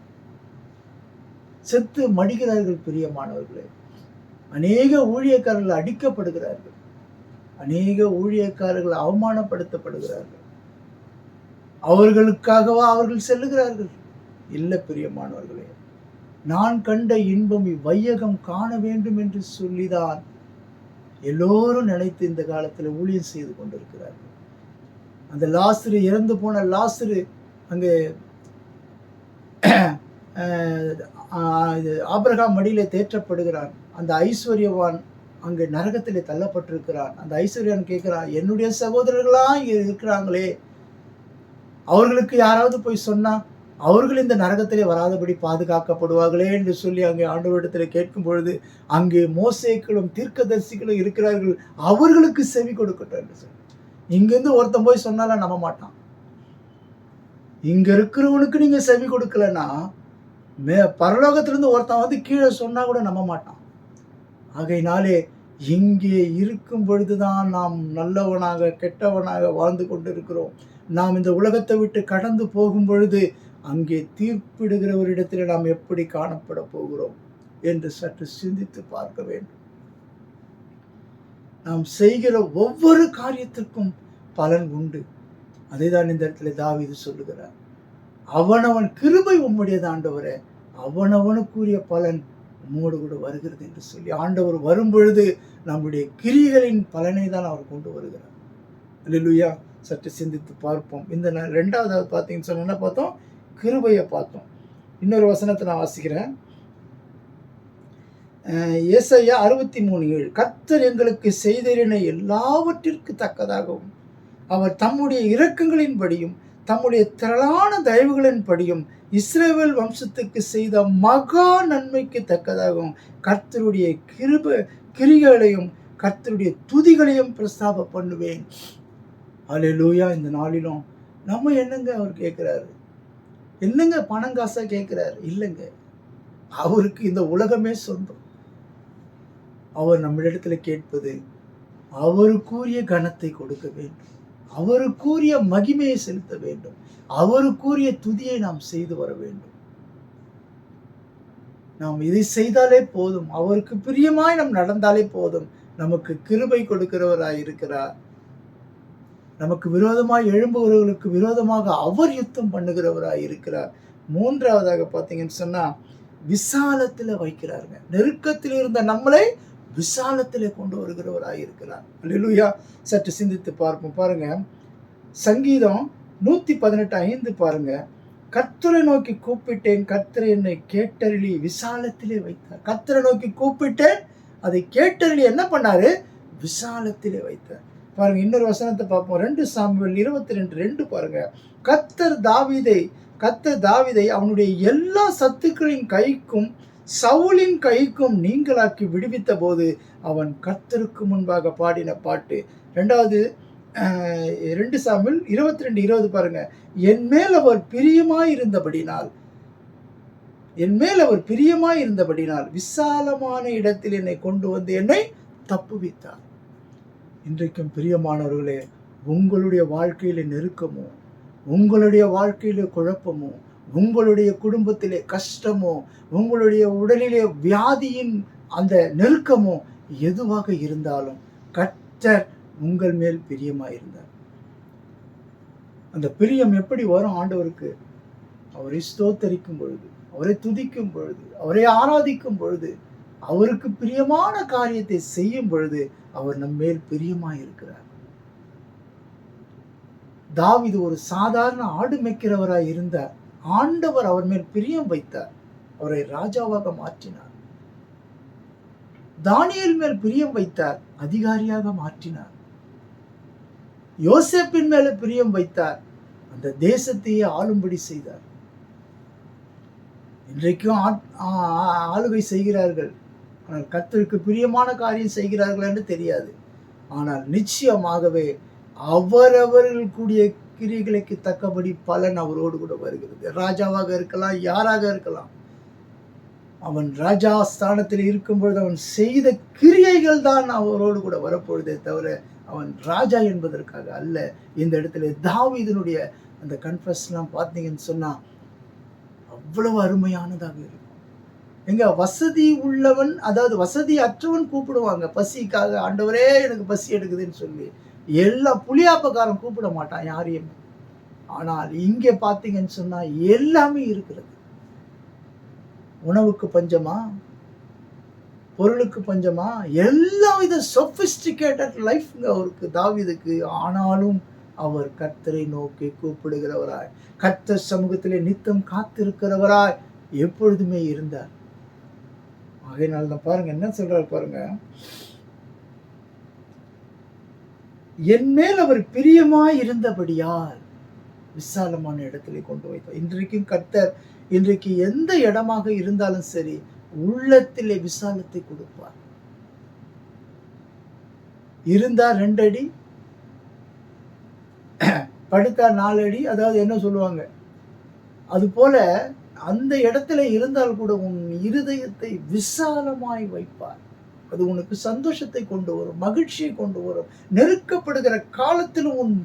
Speaker 1: செத்து மடிகிறார்கள் பிரியமானவர்களே. அநேக ஊழியக்காரர்கள் அடிக்கப்படுகிறார்கள், அநேக ஊழியக்காரர்கள் அவமானப்படுத்தப்படுகிறார்கள். அவர்களுக்காகவா அவர்கள் செல்லுகிறார்கள்? இல்லை பிரியமானவர்களே, நான் கண்ட இன்பம் இவ்வையகம் காண வேண்டும் என்று சொல்லிதான் எல்லோரும் நினைத்து இந்த காலத்தில் ஊழியம் செய்து கொண்டிருக்கிறார்கள். அந்த லாசரு, இறந்து போன லாசரு அங்கே ஆபிரகாம் மடியிலே தேற்றப்படுகிறான். அந்த ஐஸ்வர்யவான் அங்கே நரகத்திலே தள்ளப்பட்டிருக்கிறான். அந்த ஐஸ்வர்யவான் கேட்கிறான், என்னுடைய சகோதரர்களா இங்கே இருக்கிறாங்களே, அவர்களுக்கு யாராவது போய் சொன்னா அவர்கள் இந்த நரகத்திலே வராதபடி பாதுகாக்கப்படுவார்களே என்று சொல்லி அங்கே ஆண்டவரிடத்தில் கேட்கும் பொழுது, அங்கே மோசேக்களும் தீர்க்கதரிசிகளும் இருக்கிறார்கள், அவர்களுக்கு செவி கொடுக்கட்டும் என்று சொல்லி. இங்கிருந்து ஒருத்தன் போய் சொன்னாலும் நம்ப மாட்டான். இங்க இருக்கிறவனுக்கு நீங்க செவி கொடுக்கலன்னா பரலோகத்திலிருந்து ஒருத்தன் வந்து கீழே சொன்னா கூட நம்ப மாட்டான். ஆகையினாலே இங்கே இருக்கும் பொழுதுதான் நாம் நல்லவனாக கெட்டவனாக வாழ்ந்து கொண்டிருக்கிறோம். நாம் இந்த உலகத்தை விட்டு கடந்து போகும் பொழுது அங்கே தீர்ப்பிடுகிறவரிடத்தில் நாம் எப்படி காணப்பட போகிறோம் என்று சற்று சிந்தித்து பார்க்க வேண்டும். நாம் செய்கிற ஒவ்வொரு காரியத்திற்கும் பலன் உண்டு. அதை தான் இந்த இடத்துல தாவீது சொல்லுகிறார், அவனவன் கிருபை உம்முடையது ஆண்டவரே, அவனவனுக்குரிய பலன் உம்மோடு கூட வருகிறது என்று சொல்லி, ஆண்டவர் வரும் பொழுது நம்முடைய கிரியைகளின் பலனை தான் அவர் கொண்டு வருகிறார். அல்லேலூயா. சற்று சிந்தித்து பார்ப்போம். இந்த ரெண்டாவது பார்த்தீங்கன்னு சொன்னா என்ன பார்த்தோம்? கிருபையை பார்த்தோம். இன்னொரு வசனத்தை நான் வாசிக்கிறேன். ஏசாயா 63:7, கர்த்தர் எங்களுக்கு செய்தறின எல்லாவற்றிற்கு தக்கதாகவும் அவர் தம்முடைய இரக்கங்களின்படியும் தம்முடைய திரளான தயவுகளின்படியும் இஸ்ரவேல் வம்சத்துக்கு செய்த மகா நன்மைக்கு தக்கதாகவும் கர்த்தருடைய கிரிகளையும் கர்த்தருடைய துதிகளையும் பிரஸ்தாப பண்ணுவேன். அல்லேலூயா. இந்த நாளிலும் நம்ம என்னங்க அவர் கேட்கிறாரு? என்னங்க பணங்காசா கேட்கிறாரு? இல்லைங்க, அவருக்கு இந்த உலகமே சொந்தம். அவர் நம்மிடத்துல கேட்பது அவருக்குரிய கனத்தை கொடுக்க வேண்டும், அவருக்குரிய மகிமையை செலுத்த வேண்டும், அவருக்குரிய துதியை நாம் செய்து வர வேண்டும். நாம் இதை செய்தாலே போதும், அவருக்கு பிரியமாய் நாம் நடந்தாலே போதும். நமக்கு கிருபை கொடுக்கிறவராய் இருக்கிறார். நமக்கு விரோதமாய் எழும்புகிறவர்களுக்கு விரோதமாக அவர் யுத்தம் பண்ணுகிறவராய் இருக்கிறார். மூன்றாவதாக பார்த்தீங்கன்னு சொன்னா விசாலத்தில் வைக்கிறாருங்க. நெருக்கத்தில் இருந்த நம்மளை விசாலத்திலே கொண்டு வருகிறவராய் இருக்கிறார். அல்லேலூயா. சற்று சிந்தித்து பார்ப்போம். பாருங்க, சங்கீதம் 118:5 பாருங்க, கர்த்தரை நோக்கி கூப்பிட்டேன், கர்த்தர் என்னை கேட்டருளி விசாலத்திலே வைத்தார். கர்த்தரை நோக்கி கூப்பிட்டேன், அதை கேட்டருளி என்ன பண்ணாரு? விசாலத்திலே வைத்தார். பாருங்க, இன்னொரு வசனத்தை பார்ப்போம். 2 சாமுவேல் 22:2 பாருங்க. கர்த்தர் தாவீதை அவனுடைய எல்லா சத்துக்களின் கைக்கும் சவுலின் கைக்கும் நீங்களாக்கி விடுவித்த போது அவன் கர்த்தருக்கு முன்பாக பாடின பாட்டு. 2 சாமுவேல் 22:20 பாருங்க. என் மேல் அவர் பிரியமாயிருந்தபடினால் விசாலமான இடத்தில் என்னை கொண்டு வந்து என்னை தப்புவித்தார். இன்றைக்கும் பிரியமானவர்களே, உங்களுடைய வாழ்க்கையில நெருக்கமோ, உங்களுடைய வாழ்க்கையில குழப்பமோ, உங்களுடைய குடும்பத்திலே கஷ்டமோ, உங்களுடைய உடலிலே வியாதியின் அந்த நெருக்கமோ எதுவாக இருந்தாலும் கர்த்தர் உங்கள் மேல் பிரியமாயிருந்தார். அந்த பிரியம் எப்படி வரும் ஆண்டவருக்கு? அவரை ஸ்தோத்தரிக்கும் பொழுது, அவரை துதிக்கும் பொழுது, அவரை ஆராதிக்கும் பொழுது, அவருக்கு பிரியமான காரியத்தை செய்யும் பொழுது அவர் நம் மேல் பிரியமாயிருக்கிறார். தாவீது ஒரு சாதாரண ஆடு மேய்க்கிறவராய் இருந்தார். ஆண்டவர் அவர் மேல் பிரியம் வைத்தார், அவரை ராஜாவாக மாற்றினார். தானியேல் மேல் பிரியம் வைத்தார், அதிகாரியாக மாற்றினார். யோசேப்பின் மேல பிரியம் வைத்தார், அந்த தேசத்தையே ஆளும்படி செய்தார். இன்றைக்கும் ஆளுகை செய்கிறார்கள், ஆனால் கர்த்தருக்கு பிரியமான காரியம் செய்கிறார்கள் என்று தெரியாது. ஆனால் நிச்சயமாகவே அவரவர்கள் கூடிய கிரியைகளுக்கு தக்கபடி பலன் அவரோடு கூட வருகிறது. ராஜாவாக இருக்கலாம், யாராக இருக்கலாம். அவன் ராஜா ஸ்தானத்தில் இருக்கும் பொழுது அவன் செய்த கிரியைகள் தான் அவரோடு கூட வரப்பொழுதே தவிர அவன் ராஜா என்பதற்காக அல்ல. இந்த இடத்துல தாவீதினுடைய அந்த கன்ஃபெஷன்லாம் பார்த்தீங்கன்னு சொன்னா அவ்வளவு அருமையானதாக இருக்கும். எங்க வசதி உள்ளவன், அதாவது வசதி அற்றவன் கூப்பிடுவாங்க பசிக்காக, ஆண்டவரே எனக்கு பசி எடுக்குதுன்னு சொல்லி. எல்லா புளியாப்பக்காரன் கூப்பிட மாட்டான் யாரையுமே. ஆனால் இங்கே பார்த்தீங்கன்னு சொன்னா எல்லாமே இருக்கிறது. உணவுக்கு பஞ்சமா, பொருளுக்கு பஞ்சமா, எல்லா வித சொபிஸ்டிகேட்டட் லைஃப்ங்க அவருக்கு, தாவீதுக்கு. ஆனாலும் அவர் கர்த்தரை நோக்கி கூப்பிடுகிறவராய், கர்த்தர் சமூகத்திலே நித்தம் காத்திருக்கிறவராய் எப்பொழுதுமே இருந்தார். ஆகையினால தான் பாருங்க என்ன சொல்றாரு பாருங்க, என் மேல் அவர் பிரியமாய் இருந்தபடியால் விசாலமான இடத்திலே கொண்டு வைத்தார். இன்றைக்கும் கர்த்தர் இன்றைக்கு எந்த இடமாக இருந்தாலும் சரி உள்ளத்திலே விசாலத்தை கொடுப்பார். இருந்தா 2 அடி, படுத்தா 4 அடி, அதாவது என்ன சொல்லுவாங்க, அது போல அந்த இடத்துல இருந்தால் கூட உன் இருதயத்தை விசாலமாய் வைப்பார். அது உனக்கு சந்தோஷத்தை கொண்டு வரும், மகிழ்ச்சியை கொண்டு வரும். நெருக்கப்படுகிற காலத்திலும் உன்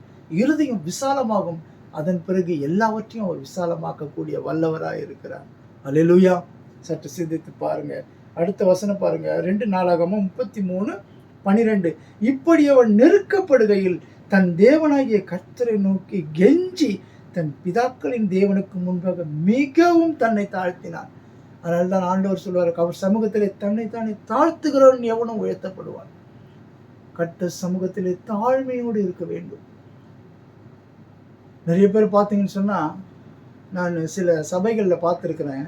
Speaker 1: இருதயம் விசாலமாகும். அதன் பிறகு எல்லாவற்றையும் அவர் விசாலமாக்கக்கூடிய வல்லவராய் இருக்கிறார். அல்லேலூயா. சற்று சிந்தித்து பாருங்க. அடுத்த வசனம் பாருங்க, 2 நாளாகமம் 33:12. இப்படி அவன் நெருக்கப்படுகையில் தன் தேவனாகிய கர்த்தரை நோக்கி கெஞ்சி தன் பிதாக்களின் தேவனுக்கு முன்பாக மிகவும் தன்னை தாழ்த்தினான். அதனால தான் ஆண்டவர் சொல்வார், அவர் சமூகத்திலே தன்னைத்தானே தாழ்த்துகிறவன் எவனும் உயர்த்தப்படுவான். கர்த்தர் சமூகத்திலே தாழ்மையோடு இருக்க வேண்டும். நிறைய பேர் பார்த்தீங்கன்னு சொன்னால், நான் சில சபைகளில் பார்த்துருக்குறேன்,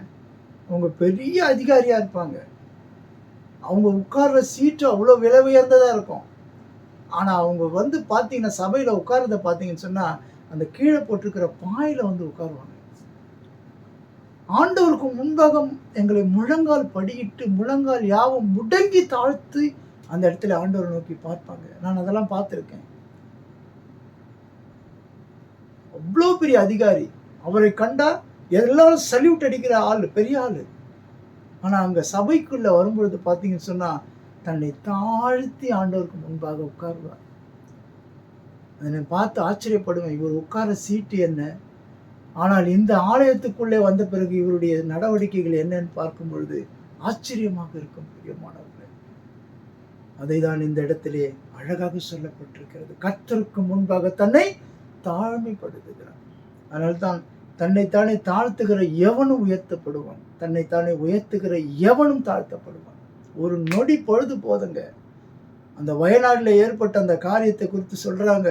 Speaker 1: அவங்க பெரிய அதிகாரியாக இருப்பாங்க, அவங்க உட்கார்ற சீட்டு அவ்வளோ விலை உயர்ந்ததாக இருக்கும். ஆனால் அவங்க வந்து பார்த்தீங்கன்னா சபையில் உட்கார்றத பார்த்தீங்கன்னு சொன்னால் அந்த கீழே போட்டிருக்கிற பாயில் வந்து உட்காருவாங்க. ஆண்டவருக்கு முன்பாக எங்களை முழங்கால் படியிட்டு முழங்கால் யாவும் முடங்கி தாழ்த்தி அந்த இடத்துல ஆண்டவரை நோக்கி பார்ப்பாங்க. நான் அதெல்லாம் பார்த்துருக்கேன். அவ்வளோ பெரிய அதிகாரி, அவரை கண்டா எல்லாரும் சல்யூட் அடிக்கிற ஆள், பெரிய ஆள். ஆனால் அங்கே சபைக்குள்ளே வரும்பொழுது பார்த்தீங்கன்னு சொன்னால் தன்னை தாழ்த்தி ஆண்டவருக்கு முன்பாக உட்காருவார். அதை பார்த்து ஆச்சரியப்படுவேன், இவர் உட்கார சீட்டு என்ன, ஆனால் இந்த ஆலயத்துக்குள்ளே வந்த பிறகு இவருடைய நடவடிக்கைகள் என்னன்னு பார்க்கும் பொழுது ஆச்சரியமாக இருக்கும். பிரியமானவர்களே, அதை தான் இந்த இடத்திலே அழகாக சொல்லப்பட்டிருக்கிறது. கர்த்தருக்கு முன்பாக தன்னை தாழ்மைப்படுத்துகிறார். அதனால்தான் தன்னைத்தானே தாழ்த்துகிற எவனும் உயர்த்தப்படுவான், தன்னைத்தானே உயர்த்துகிற எவனும் தாழ்த்தப்படுவான். ஒரு நொடி பொழுது போதுங்க. அந்த வயநாட்டில் ஏற்பட்ட அந்த காரியத்தை குறித்து சொல்றாங்க,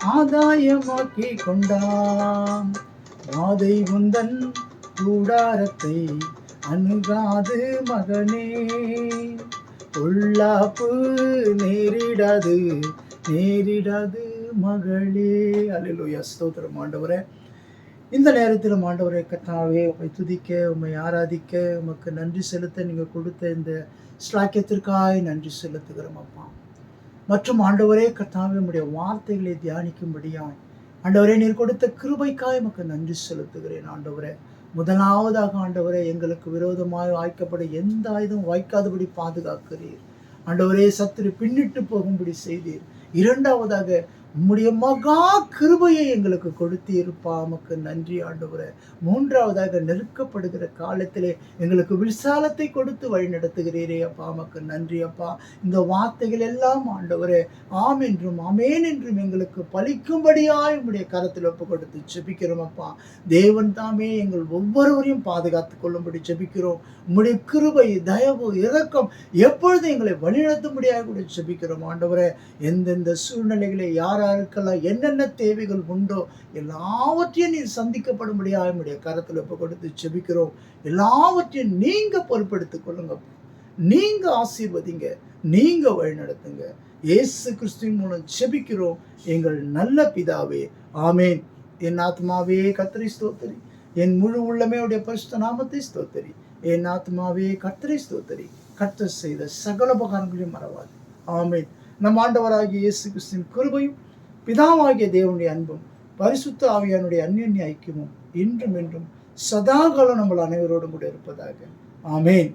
Speaker 1: ஆதாயமாக்கி கொண்டான். வாதை உந்தன் கூடாரத்தை அணுகாது மகனே, பொல்லாப்பு நேரிடாது நேரிடாது மகளே. அல்லேலூயா. ஸ்தோத்திரம் ஆண்டவரே. இந்த நேரத்தில் ஆண்டவரே கர்த்தாவே, உம்மை துதிக்க, உம்மை ஆராதிக்க, உமக்கு நன்றி செலுத்த நீங்கள் கொடுத்த இந்த ஸ்லாக்கியத்திற்காய் நன்றி செலுத்துகிறோம் அப்பா. மற்றும் ஆண்டவரே கர்த்தாவே, உம்முடைய வார்த்தைகளை தியானிக்கும்படியாய் ஆண்டவரே நீர் கொடுத்த கிருபைக்காய் உமக்கு நன்றி செலுத்துகிறேன் ஆண்டவரே. முதலாவதாக ஆண்டவரே, எங்களுக்கு விரோதமாய் வாய்க்கப்படும் எந்த ஆயுதம் வாய்க்காதபடி பாதுகாக்கிறீர் ஆண்டவரே. சத்துரு பின்னிட்டு போகும்படி செய்தீர். இரண்டாவதாக உம்முடைய மகா கிருபையை எங்களுக்கு கொடுத்தீர்ப்பா, உமக்கு நன்றி ஆண்டவரே. மூன்றாவதாக நெருக்கப்படுகிற காலத்திலே எங்களுக்கு விசாலத்தை கொடுத்து வழி நடத்துகிறீரே அப்பா, உமக்கு நன்றி அப்பா. இந்த வார்த்தைகள் எல்லாம் ஆண்டவரே ஆம் என்றும் ஆமேன் என்றும் எங்களுக்கு பலிக்கும்படியாய் உம்முடைய கரத்தில் ஒப்பு கொடுத்து ஜெபிக்கிறோம் அப்பா. தேவன் தாமே எங்கள் ஒவ்வொருவரையும் பாதுகாத்துக் கொள்ளும்படி ஜெபிக்கிறோம். உம்முடைய கிருபை, தயவு, இரக்கம் எப்பொழுது எங்களை வழிநடத்தும்படியாக கூட ஜெபிக்கிறோம் ஆண்டவரே. எந்தெந்த சூழ்நிலைகளை யாருக்கெல்லாம் என்னென்ன தேவைகள் உண்டோ எல்லாவற்றையும் நீர் சந்திக்கப்படும்படியாக உம்முடைய கரத்தில் ஒப்பு கொடுத்து ஜெபிக்கிறோம். எல்லாவற்றையும் நீங்க பொறுப்பெடுத்துக் கொள்ளுங்க, நீங்க ஆசீர்வதிங்க, நீங்க வழிநடத்துங்க. இயேசு கிறிஸ்துவின் மூலம் ஜெபிக்கிறோம் எங்கள் நல்ல பிதாவே, ஆமேன். என் ஆத்மாவே கர்த்தரை ஸ்தோத்திரி, என் முழு உள்ளமே உடைய பரிசுத்த நாமத்தை ஸ்தோத்திரி. என் ஆத்மாவே கர்த்தரை ஸ்தோத்திரி, கர்த்தர் செய்த சகல உபகாரங்களையும் மறவாது. ஆமேன். நம் ஆண்டவராகிய இயேசு கிறிஸ்துவின் கிருபையும் பிதாவாகிய தேவனுடைய அன்பும் பரிசுத்த ஆவியானுடைய அந்யோன்ய ஐக்கியமும் இன்றும் என்றும் சதாகாலம் நம்ம அனைவரோடும் கூட இருப்பதாக. ஆமேன்.